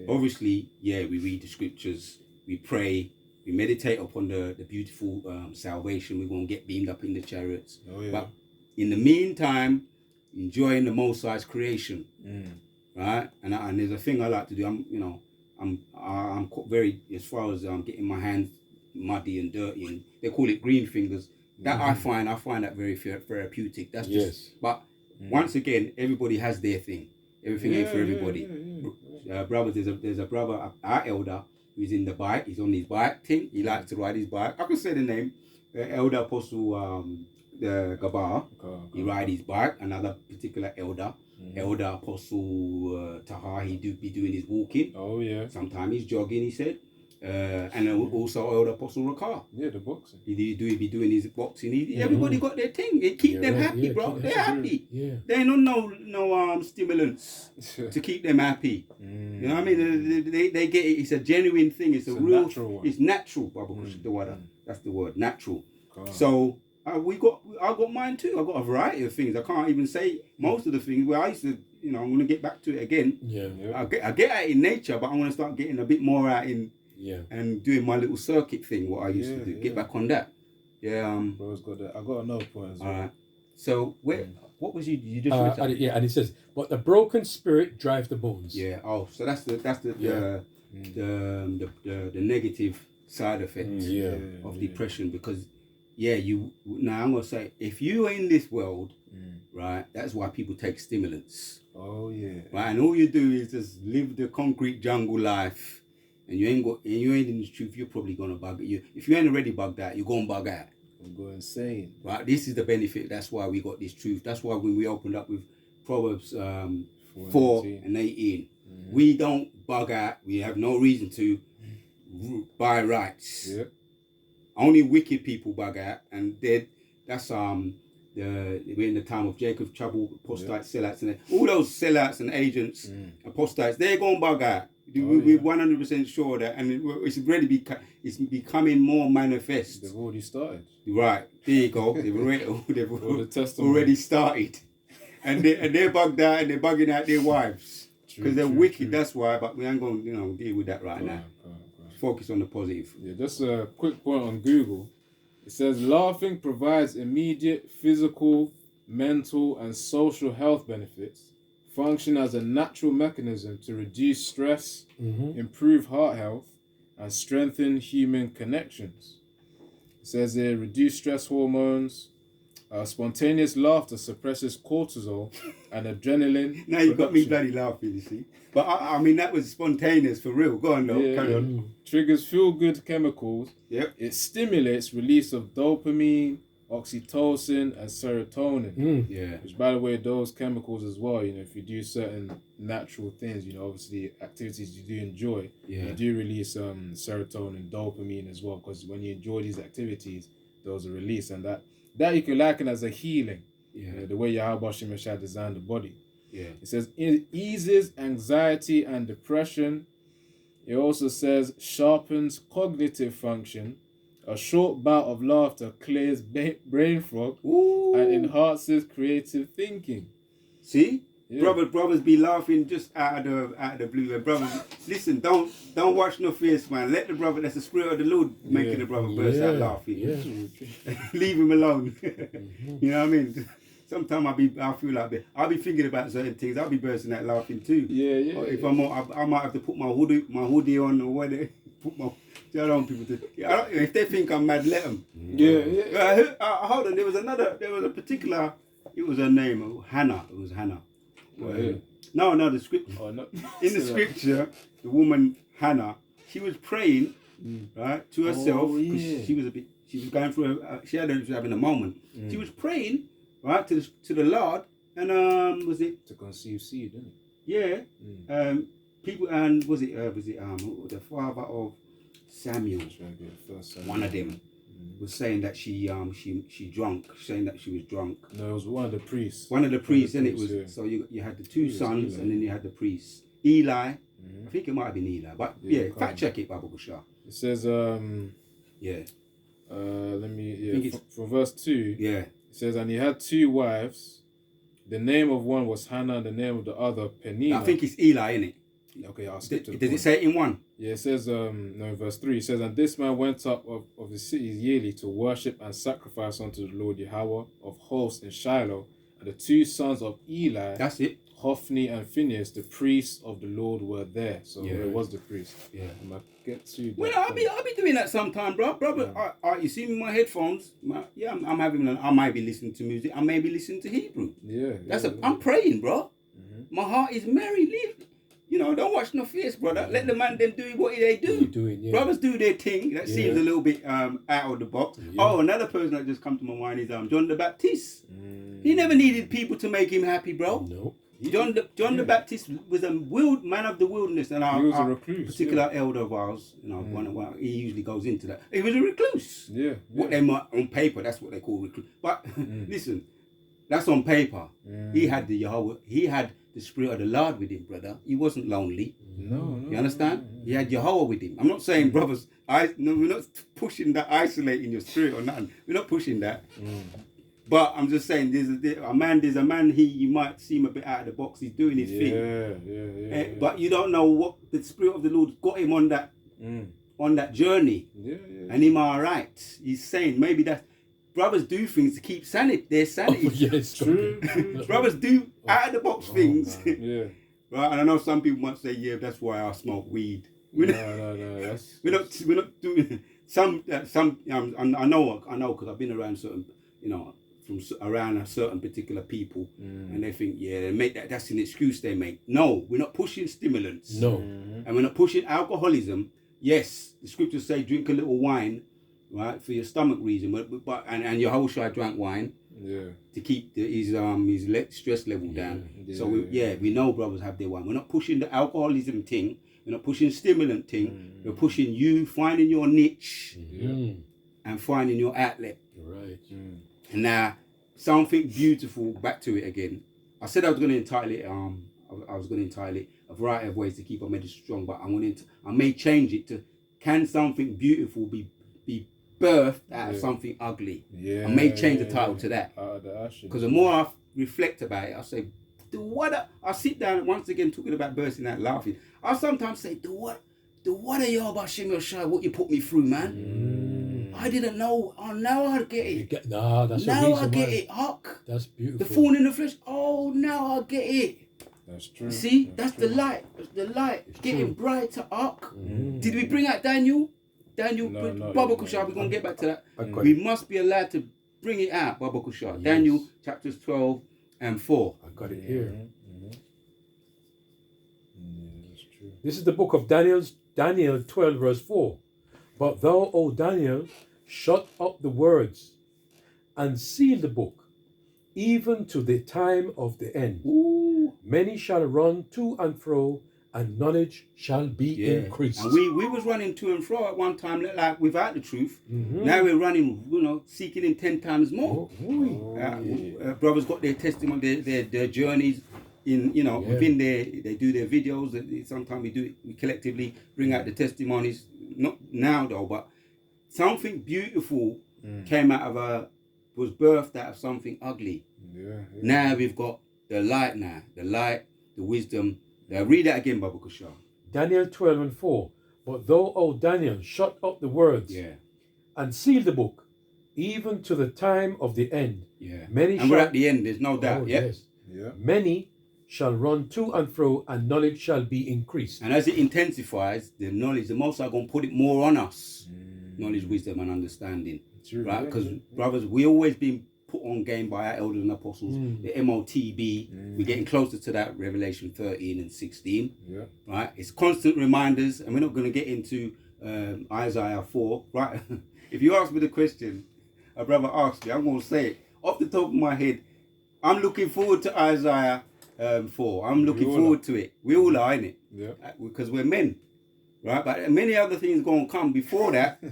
Obviously, we read the scriptures, we pray, we meditate upon the beautiful salvation. We're going to get beamed up in the chariots. But in the meantime, enjoying the Most High's creation, right? And there's a thing I like to do. I'm very, as far as getting my hands muddy and dirty, and they call it green fingers. That I find that very therapeutic. That's just. But once again, everybody has their thing. Everything ain't for everybody. Brothers, there's a brother, our elder, who's in the bike. He's on his bike thing. He likes to ride his bike. I can say the name. Elder Apostle the Gabar. He ride his bike. Another particular elder. Elder Apostle Taha. He be doing his walking. Sometimes he's jogging, he said. And also Elder Apostle Rakar. The boxing. He be doing his boxing. Everybody got their thing. It keep them happy, bro. They're happy. They ain't on no stimulants to keep them happy. You know what I mean? They get it. It's a genuine thing. It's a real. Natural one. It's natural, Baba. That's the word, natural. So I got mine too. I got a variety of things. I can't even say most of the things. Where I used to, I'm gonna get back to it again. I get out in nature, but I'm gonna start getting a bit more out in. And doing my little circuit thing, what I used to do. Get back on that. Bro's got that. I got another point as well. All right. So what was you just and it says, but the broken spirit drives the bones. Oh, so that's the negative side effects of depression, because now I'm gonna say, if you are in this world, right, that's why people take stimulants. Right, and all you do is just live the concrete jungle life. And you ain't in the truth, you're probably gonna bug you. If you ain't already bugged out, you're gonna bug out. I'm going insane. Right, this is the benefit. That's why we got this truth. That's why when we opened up with Proverbs 4 and 18, we don't bug out. We have no reason to by rights. Only wicked people bug out, and that's we're in the time of Jacob's trouble, apostates, sellouts, and all those sellouts and agents, apostates, they're going to bug out. We're 100% sure that, and it's really it's becoming more manifest. They've already started. Right, there you go. They've already started, and they're bugged out, and they're bugging out their wives because they're wicked. That's why. But we ain't going to deal with that right now. Focus on the positive. Yeah, just a quick point on Google. It says laughing provides immediate physical, mental, and social health benefits. Function as a natural mechanism to reduce stress, improve heart health, and strengthen human connections. It says here, reduce stress hormones. Spontaneous laughter suppresses cortisol and adrenaline. Now you got me bloody laughing, you see. But I mean, that was spontaneous for real. Go on, though. Carry on. Triggers feel-good chemicals. Yep. It stimulates release of dopamine, oxytocin, and serotonin. Yeah. Which, by the way, those chemicals as well, if you do certain natural things, obviously activities you do enjoy, you do release serotonin, dopamine as well, because when you enjoy these activities, those are released, and that you can liken as a healing. The way Yahweh Shem Shah designed the body. It says it eases anxiety and depression. It also says sharpens cognitive function. A short bout of laughter clears brain fog and enhances creative thinking. See? Brothers be laughing just out of the blue. Brothers, listen, don't watch no face, man. Let the brother, that's the spirit of the Lord making the brother burst out laughing. Leave him alone. You know what I mean? Sometimes I feel like that. I'll be thinking about certain things. I'll be bursting out laughing too. If I might have to put my hoodie on or whatever. I don't want people to. If they think I'm mad, let them. Hold on. There was a particular. It was her name. Hannah. It was Hannah. No, the scripture. In the scripture, the woman Hannah, she was praying, right, to herself because she was going through. She was having a moment. She was praying, right, to the Lord, and was it to conceive seed, didn't it? Yeah. People, and was it the father of Samuel? One of them was saying that she drunk, saying that she was drunk. No, it was one of the priests. And it was so you had the two sons, and then you had the priests. Eli, I think it might have been Eli, but fact check it, Babu Shah. It says let me from verse 2. It says, and he had two wives. The name of one was Hannah, and the name of the other Peninnah. I think it's Eli, innit? Okay, I'll skip to the Does point. it say it in one? Yeah, it says, verse 3, it says, and this man went up of the cities yearly to worship and sacrifice unto the Lord Yahweh of hosts in Shiloh, and the two sons of Eli, that's it, Hophni and Phinehas, the priests of the Lord, were there. So it was the priest. I might get to that. Well, I'll be doing that sometime, bro. You see me with my headphones. I'm having. I might be listening to music. I may be listening to Hebrew. I'm praying, bro. My heart is merry. Don't watch no face, brother. Let the man them do what they do. Brothers do their thing. That seems a little bit out of the box. Oh, another person that just come to my mind is John the Baptist. He never needed people to make him happy, bro. No. John the Baptist was a man of the wilderness, and he was a recluse, particular elder of ours. One he usually goes into that. He was a recluse. What they might on paper, that's what they call recluse. But listen, that's on paper. He had the Yahweh. He had the spirit of the Lord with him, brother. He wasn't lonely. No. You understand? He had Yahweh with him. I'm not saying, brothers. We're not pushing that, isolating your spirit or nothing. We're not pushing that. But I'm just saying, there's a man. You might seem a bit out of the box. He's doing his thing. But you don't know what the spirit of the Lord got him on that journey. And him all right. He's saying maybe that brothers do things to keep their sanity. Yes, true. Brothers do out of the box things. Right. And I know some people might say, that's why I smoke weed. No. We're not doing some. I know because I've been around certain, from around a certain particular people, and they think, they make that's an excuse they make. No, we're not pushing stimulants. No. And we're not pushing alcoholism. Yes, the scriptures say drink a little wine, right, for your stomach reason. But Yahushua drank wine to keep his stress level down. So we know brothers have their wine. We're not pushing the alcoholism thing. We're not pushing stimulant thing. We're pushing you finding your niche and finding your outlet. Right. And now, something beautiful. Back to it again. I said I was going to entitle it. I was going to entitle it a variety of ways to keep our marriage strong, but I may change it to, can something beautiful be birthed out of something ugly? I may change the title to that, because the more I reflect about it, I say, I sit down once again talking about bursting out laughing. I sometimes say, what are you about Shimmy Shai? What you put me through, man? I didn't know. Oh, now I get it. That's now the reason I get it. Huck. That's beautiful. The thorn in the flesh. Oh, now I get it. That's true. See, that's the light. The light it's getting brighter. Huck. Did we bring out Daniel? Baba Kushar, we're going to get back to that. We must be allowed to bring it out, Baba Kushar. Yes. Daniel chapters 12 and 4. I got it here. That's true. This is the book of Daniel 12 verse 4. But thou, O Daniel, shut up the words and seal the book, even to the time of the end. Ooh. Many shall run to and fro, and knowledge shall be increased. And we was running to and fro at one time, like without the truth. Now we're running, seeking in 10 times more. Brothers got their testimony, their journeys in, within they do their videos. Sometimes we collectively bring out the testimonies. Not now though, but something beautiful came out of was birthed out of something ugly. Now we've got the light the wisdom. Read that again, Baba Kushar. Daniel 12 and 4. But thou, O Daniel, shut up the words and seal the book, even to the time of the end. We're at the end, there's no doubt. Yes. Many shall run to and fro, and knowledge shall be increased. And as it intensifies, the knowledge, the Most High going to put it more on us. Knowledge, wisdom, and understanding. True, right? Because, brothers, we always been put on game by our elders and apostles, the MOTB. We're getting closer to that, Revelation 13 and 16. Right? It's constant reminders, and we're not going to get into Isaiah 4. Right? If you ask me the question, a brother asked me, I'm going to say it. Off the top of my head, I'm looking forward to Isaiah 4. I'm looking forward to it. We all are, innit? Because we're men. Right? But many other things going to come before that.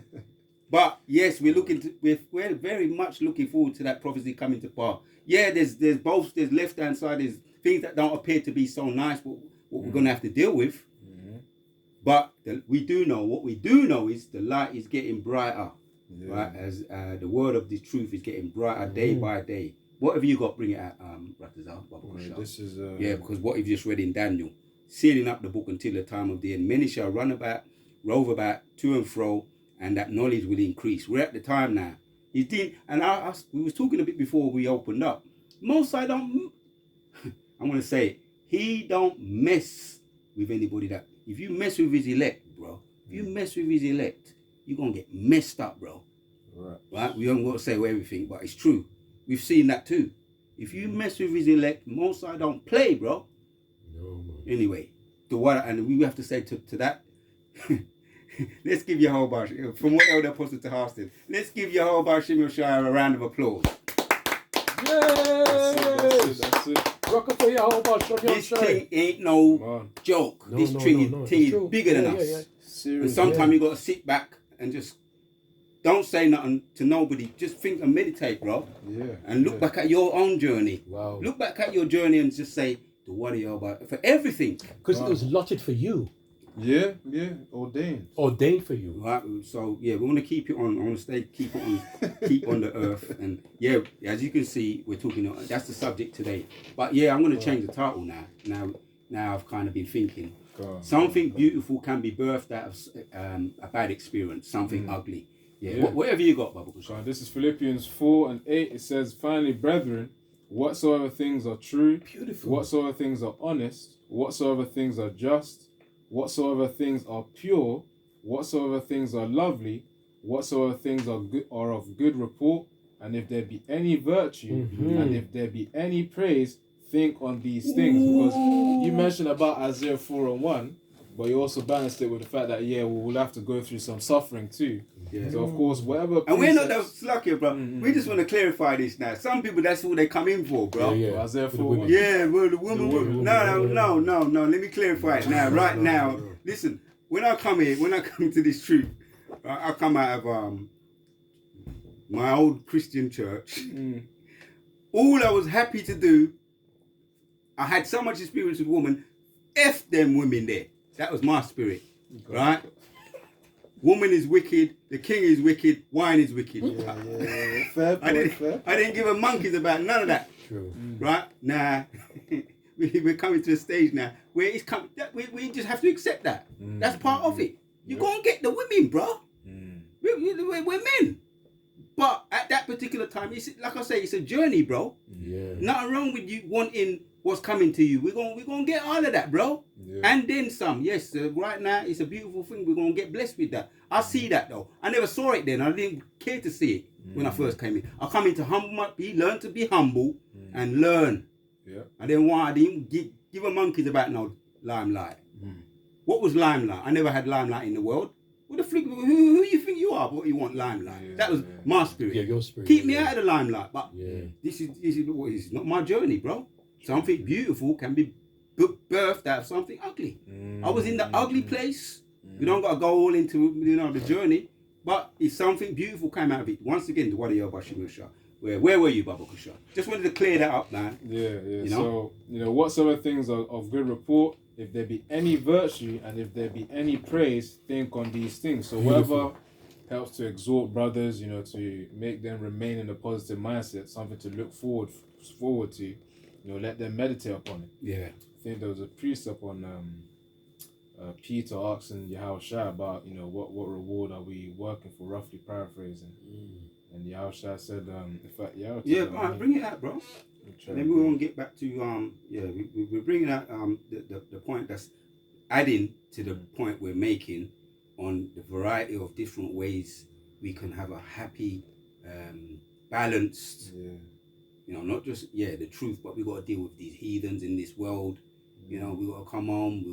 But yes, we're very much looking forward to that prophecy coming to pass. Yeah, there's left hand side, there's things that don't appear to be so nice, what we're gonna have to deal with. But what we do know is the light is getting brighter, right? As the word of the truth is getting brighter day by day. What have you got? Bring it out, Ratazar. This is because what you've just read in Daniel, sealing up the book until the time of the end. Many shall rove about to and fro, and that knowledge will increase. We're at the time now. We was talking a bit before we opened up. Most I don't. I'm gonna say it. He don't mess with anybody that. If you mess with his elect, bro. If you mess with his elect, you're gonna get messed up, bro. Right? We don't got to say everything, but it's true. We've seen that too. If you mess with his elect, most I don't play, bro. No, man. Anyway, and we have to say to that. Let's give Yehovah, from what Elder Apostle Taharston, let's give Yehovah Shimon Shire a round of applause. Yes! That's it. Rock up for Yehovah Shimon This thing ain't no joke. This thing is bigger than us. And sometimes you got to sit back and just don't say nothing to nobody. Just think and meditate, bro. And look back at your own journey. Wow. Look back at your journey and just say, what are you about? For everything. Because it was allotted for you. Yeah, ordained for you. Right, so we want to keep it on. I want to keep on the earth, and as you can see, we're talking. That's the subject today. But I'm going to change the title now. Now I've kind of been thinking. Something beautiful can be birthed out of a bad experience. Something ugly. Whatever you got, Baba. So this is Philippians 4 and 8. It says, "Finally, brethren, whatsoever things are true, whatsoever things are honest, whatsoever things are just, whatsoever things are pure, whatsoever things are lovely, whatsoever things are good are of good report, and if there be any virtue, and if there be any praise, think on these things." Because you mentioned about Isaiah 4 and 1, but you also balanced it with the fact that we will have to go through some suffering too. So of course, whatever. And we're not that slucky, bro. We just want to clarify this now. Some people, that's what they come in for, bro. Isaiah 4. Well, the woman. No. Let me clarify it now. Right now, listen. When I come to this truth, I come out of my old Christian church. all I was happy to do, I had so much experience with women, F them women there. That was my spirit, right? Woman is wicked, the king is wicked, wine is wicked. Yeah. Fair point, I didn't give a monkeys about none of that. True. Right? Nah. We're coming to a stage now where it's come. We just have to accept that. That's part of it. You go and get the women, bro. We're men. But at that particular time, it's like I say, it's a journey, bro. Yeah. Nothing wrong with you wanting what's coming to you. We're gonna get all of that, bro. Yeah. And then some. Yes, right now it's a beautiful thing. We're gonna get blessed with that. I see that though. I never saw it then. I didn't care to see it when I first came in. I come in to learn to be humble and learn. Yeah. I didn't give a monkeys about no limelight. What was limelight? I never had limelight in the world. What the freak? Who you think you are? What you want limelight? Yeah, that was my spirit. Yeah, your spirit. Keep me out of the limelight. But this is not my journey, bro. Something beautiful can be birthed out of something ugly. I was in the ugly place. We don't got to go all into the journey, but if something beautiful came out of it, once again, the Wadi Yabashimusha. Where were you, Baba Kusha? Just wanted to clear that up, man. Yeah. So, whatsoever things are of good report, if there be any virtue and if there be any praise, think on these things. So whatever helps to exhort brothers, to make them remain in a positive mindset, something to look forward to, let them meditate upon it. Yeah. I think there was a precept on Peter asking Yahushua about, what reward are we working for, roughly paraphrasing. And Yahushua said, in fact, Yahushua... bring it out, bro. Then we won't get back to, we're bringing out the point that's adding to the point we're making on the variety of different ways we can have a happy, balanced, not just, the truth, but we got to deal with these heathens in this world. We got to come on,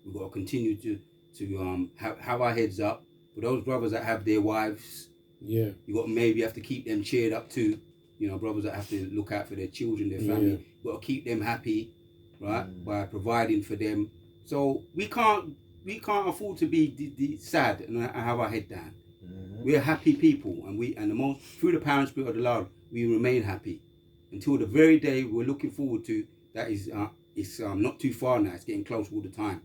we got to continue to have our heads up. For those brothers that have their wives, you got maybe have to keep them cheered up too. Brothers that have to look out for their children, their family. You got to keep them happy, right? By providing for them. So we can't afford to be sad and have our head down. We're happy people, and through the power and spirit of the Lord, we remain happy until the very day we're looking forward to. That is, it's not too far now. It's getting close all the time,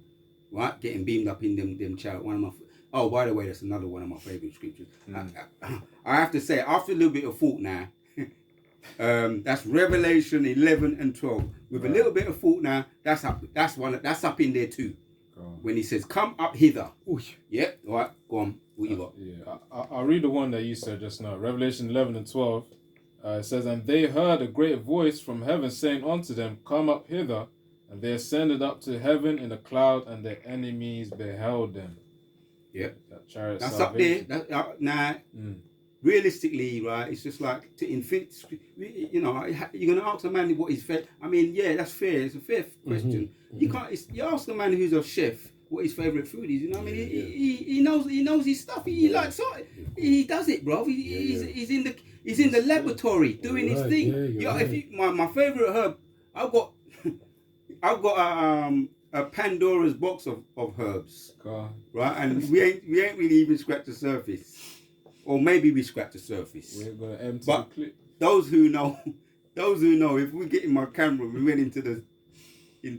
right? Getting beamed up in them child. Oh, by the way, that's another one of my favorite scriptures. I have to say, after a little bit of thought now, that's Revelation 11 and 12. With a little bit of thought now, that's up in there too. When he says, "Come up hither." Yep. All right. Go on. What you got? I'll read the one that you said just now. Revelation 11 and 12. It says, "And they heard a great voice from heaven saying unto them, Come up hither. And they ascended up to heaven in a cloud, and their enemies beheld them." Yep. That's salvation. Up there. Now, realistically, right, it's just like to infant. You're going to ask a man what his favorite. I mean, that's fair. It's a fair question. You can't. You ask a man who's a chef what his favorite food is. I mean, he knows his stuff. He likes it. He does it, bro. He's in the laboratory doing his thing. My favorite herb, I've got a Pandora's box of herbs, right? And we ain't really even scratched the surface, or maybe we scratched the surface. We're gonna empty but the clip. Those who know, if we get in my camera, we went into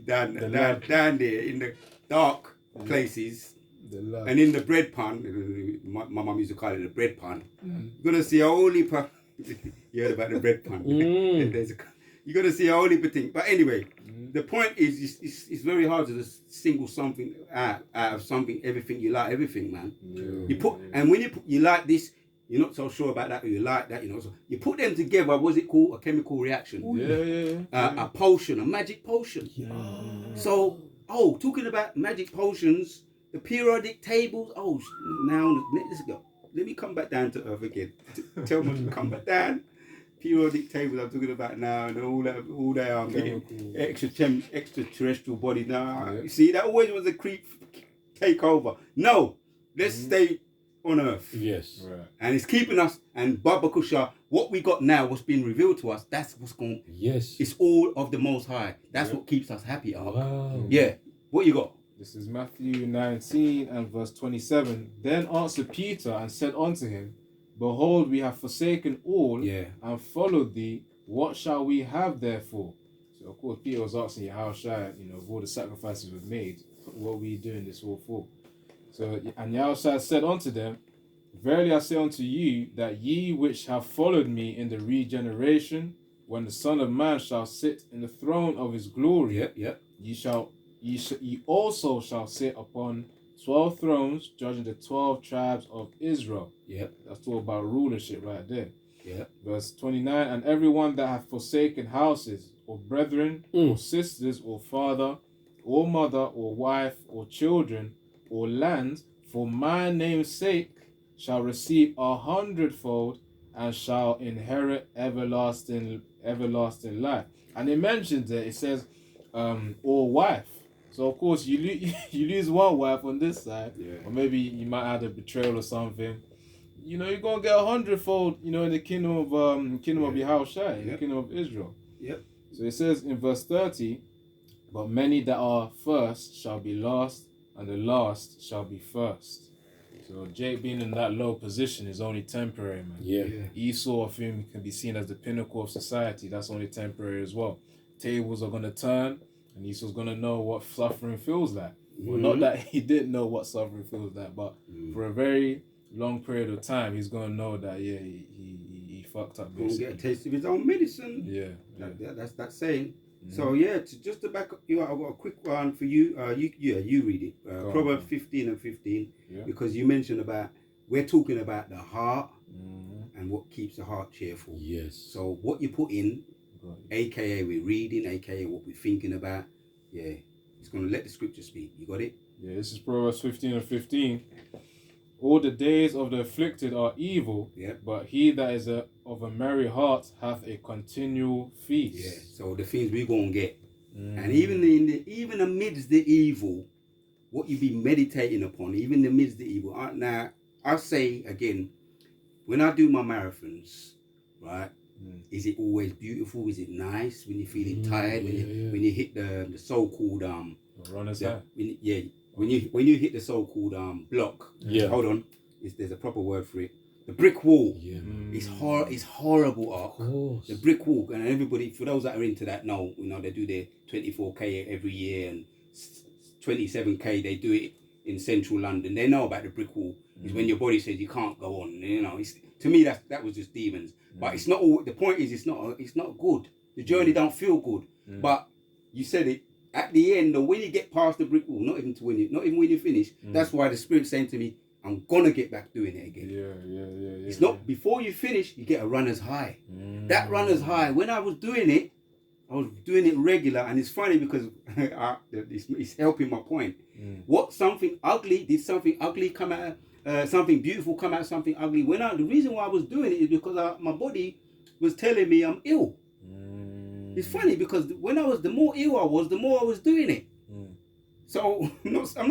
down there in the dark places, and in the bread pan. My mum used to call it the bread pan. You're gonna see a whole heap of. You heard about the bread pan? You're gonna see a whole heap of things. But anyway. The point is, it's very hard to just single something out of something, everything you like, everything, man. And when you like this, you're not so sure about that, or you like that, so you put them together. What's it called? A chemical reaction. A potion, a magic potion. So, talking about magic potions, the periodic tables. Now let's go. Let me come back down to earth again. Tell me to come back down. Periodic tables I'm talking about now, and all that extraterrestrial body now. You see, that always was a creep takeover. No, let's stay on Earth. Yes. Right. And it's keeping us, and Baba Kusha, what we got now, what's been revealed to us, that's what's going. Yes. It's all of the Most High. That's what keeps us happy. Wow. Yeah. What you got? This is Matthew 19 and verse 27. Then answered Peter and said unto him, Behold, we have forsaken all and followed thee. what shall we have therefore? So of course Peter was asking Yahushua, of all the sacrifices we've made, what are we doing this all for? So, and Yahushua said unto them, verily I say unto you, that ye which have followed me in the regeneration, when the Son of Man shall sit in the throne of his glory, ye also shall sit upon 12 thrones, judging the 12 tribes of Israel. That's all about rulership right there. Verse 29, and everyone that hath forsaken houses, or brethren, or sisters, or father, or mother, or wife, or children, or lands, for my name's sake, shall receive 100-fold, and shall inherit everlasting life. And it mentions it says, or wife. So of course you lose one wife on this side, or maybe you might have a betrayal or something. You're gonna get 100-fold, in the kingdom of Yahushua, in the kingdom of Israel. So it says in verse 30, but many that are first shall be last, and the last shall be first. So Jake being in that low position is only temporary, man. Esau of him can be seen as the pinnacle of society. That's only temporary as well. Tables are gonna turn, and Esau's gonna know what suffering feels like. Well, not that he didn't know what suffering feels like, but for a very long period of time, he's gonna know that he fucked up. Gonna get a taste of his own medicine. That's that saying. So just to back up you, I've got a quick one for you. You read it. Proverbs 15 and 15, because you mentioned about we're talking about the heart and what keeps the heart cheerful. So what you put in, aka we're reading, aka what we're thinking about, it's gonna let the scripture speak. You got it? This is Proverbs 15 and 15. All the days of the afflicted are evil, but he that is of a merry heart hath a continual feast. So the things we're gonna get, and even amidst the evil, what you be meditating upon, even amidst the evil. Now I'll say again, when I do my marathons, right? Is it always beautiful? Is it nice when you're feeling tired? When you hit the so-called runner's high. When you hit the so-called block, hold on, there's a proper word for it. The brick wall. It's horrible. The brick wall, and everybody, for those that are into that, they do their 24k every year and 27k. They do it in central London. They know about the brick wall. Is when your body says you can't go on. To me that was just demons. But it's not all. The point is it's not good. The journey don't feel good. But you said it. At the end, or when you get past the brick wall, not even when you finish, that's why the Spirit's saying to me, I'm gonna get back doing it again. It's not before you finish, you get a runner's high. That runner's high, when I was doing it regular, and it's funny because it's helping my point. Did something ugly come out, something beautiful come out, something ugly? The reason why I was doing it is because my body was telling me I'm ill. It's funny because the more ill I was, the more I was doing it. So I'm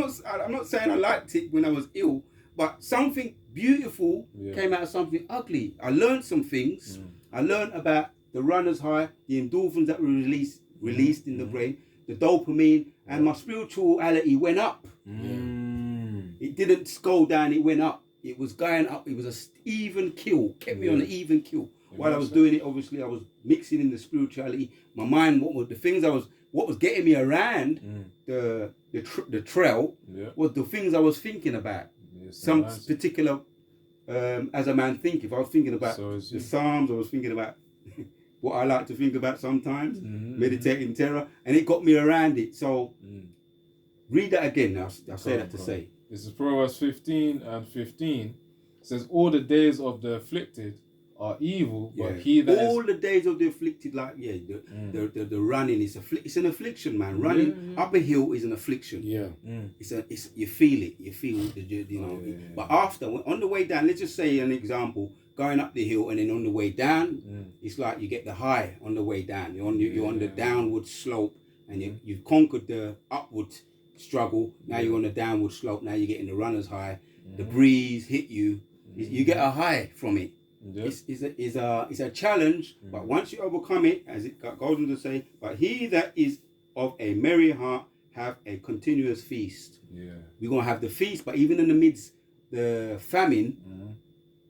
not saying I liked it when I was ill, but something beautiful came out of something ugly. I learned some things. I learned about the runner's high, the endorphins that were released in the brain, the dopamine, and my spirituality went up. It didn't go down, it went up. It was going up. It was an even kill. Kept me on an even kill. While I was doing it, obviously, I was mixing in the spirituality. My mind, what was getting me around the trail was the things I was thinking about. Some particular, as a man think, if I was thinking about the Psalms, I was thinking about what I like to think about sometimes, meditating terror, and it got me around it. So read that again. I'll say that to say. This is Proverbs 15 and 15. It says, all the days of the afflicted are evil, but he that all the days of the afflicted, the running is it's an affliction, man. Running up a hill is an affliction. It's you feel it, But after, on the way down, let's just say an example, going up the hill and then on the way down, it's like you get the high on the way down. You're on the downward slope, and you've conquered the upward struggle. Now you're on the downward slope. Now you're getting the runner's high. The breeze hit you. You get a high from it. It's a challenge, but once you overcome it, as it goes on to say, but he that is of a merry heart have a continuous feast. We're going to have the feast, but even in the midst the famine,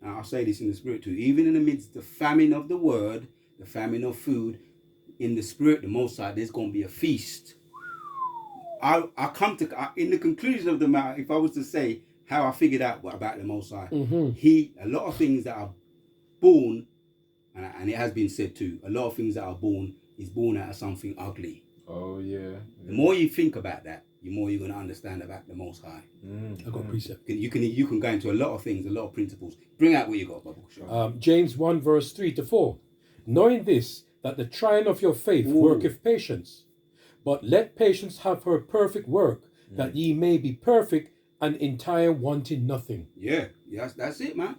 I'll say this in the spirit too, even in the midst the famine of the word, the famine of food. In the spirit, the Most High, there's going to be a feast. I come to, in the conclusion of the matter, if I was to say how I figured out about the Most High, a lot of things that are born, and it has been said too, a lot of things that are born is born out of something ugly. Oh, yeah. The more you think about that, the more you're going to understand about the Most High. I got a precept. You can go into a lot of things, a lot of principles. Bring out what you got, Bubble. Sure. James 1 verse 3 to 4. Knowing this, that the trying of your faith worketh patience. But let patience have her perfect work, that ye may be perfect and entire, wanting nothing. Yeah, that's it, man.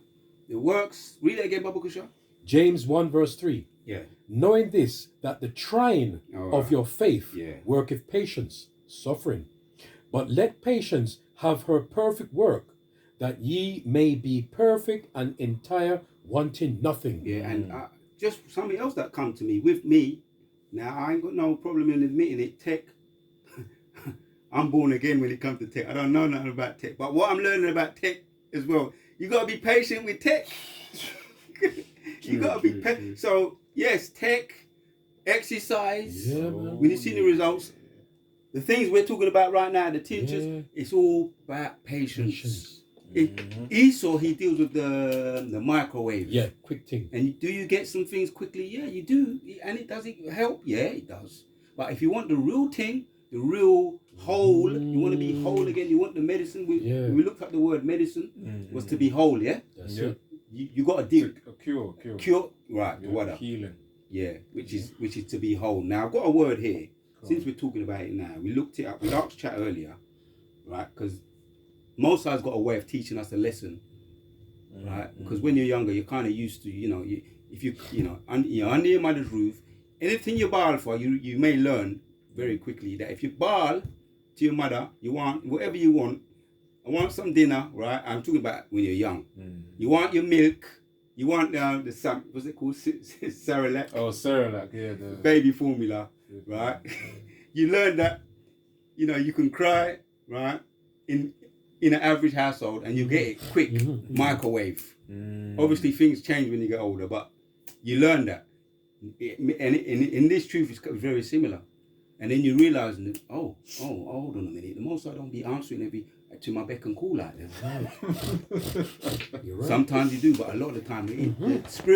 It works. Read it again, Bubble Kusha. James 1 verse 3. Yeah. Knowing this, that the trying of your faith worketh patience, suffering. But let patience have her perfect work, that ye may be perfect and entire, wanting nothing. Yeah, and just something else that come to me, with me, now I ain't got no problem in admitting it, tech. I'm born again when it comes to tech. I don't know nothing about tech. But what I'm learning about tech as well, you got to be patient with tech. You got to be patient. So, yes, tech, exercise, when you see the results, the things we're talking about right now, the teachers, it's all about patience. Esau, he deals with the microwave. Yeah, quick thing. And do you get some things quickly? Yeah, you do. And does it help? Yeah, it does. But if you want the real thing, the real whole, you want to be whole again, you want the medicine. We looked at the word medicine, was to be whole, yeah? That's it. You got to dig. A cure. Cure, right, what up? Healing. Yeah, which is to be whole. Now, I've got a word here. Since we're talking about it now, we looked it up. We asked chat earlier, right? Because Most High's got a way of teaching us a lesson, right? Because when you're younger, you're kind of used to, if you're under your mother's roof, anything you bawl for, you may learn very quickly that if you bawl to your mother, you want whatever you want. I want some dinner, right? I'm talking about when you're young. You want your milk. You want what's it called? Cerelac. Oh, Cerelac, yeah. The baby formula, right? You learn that, you can cry, right? In an average household, and you get it quick, microwave. Obviously, things change when you get older, but you learn that. And in this truth, it's very similar. And then you realize, hold on a minute. The Most I don't be answering to my beck and call like that. You're right. Sometimes you do, but a lot of the time, the spirit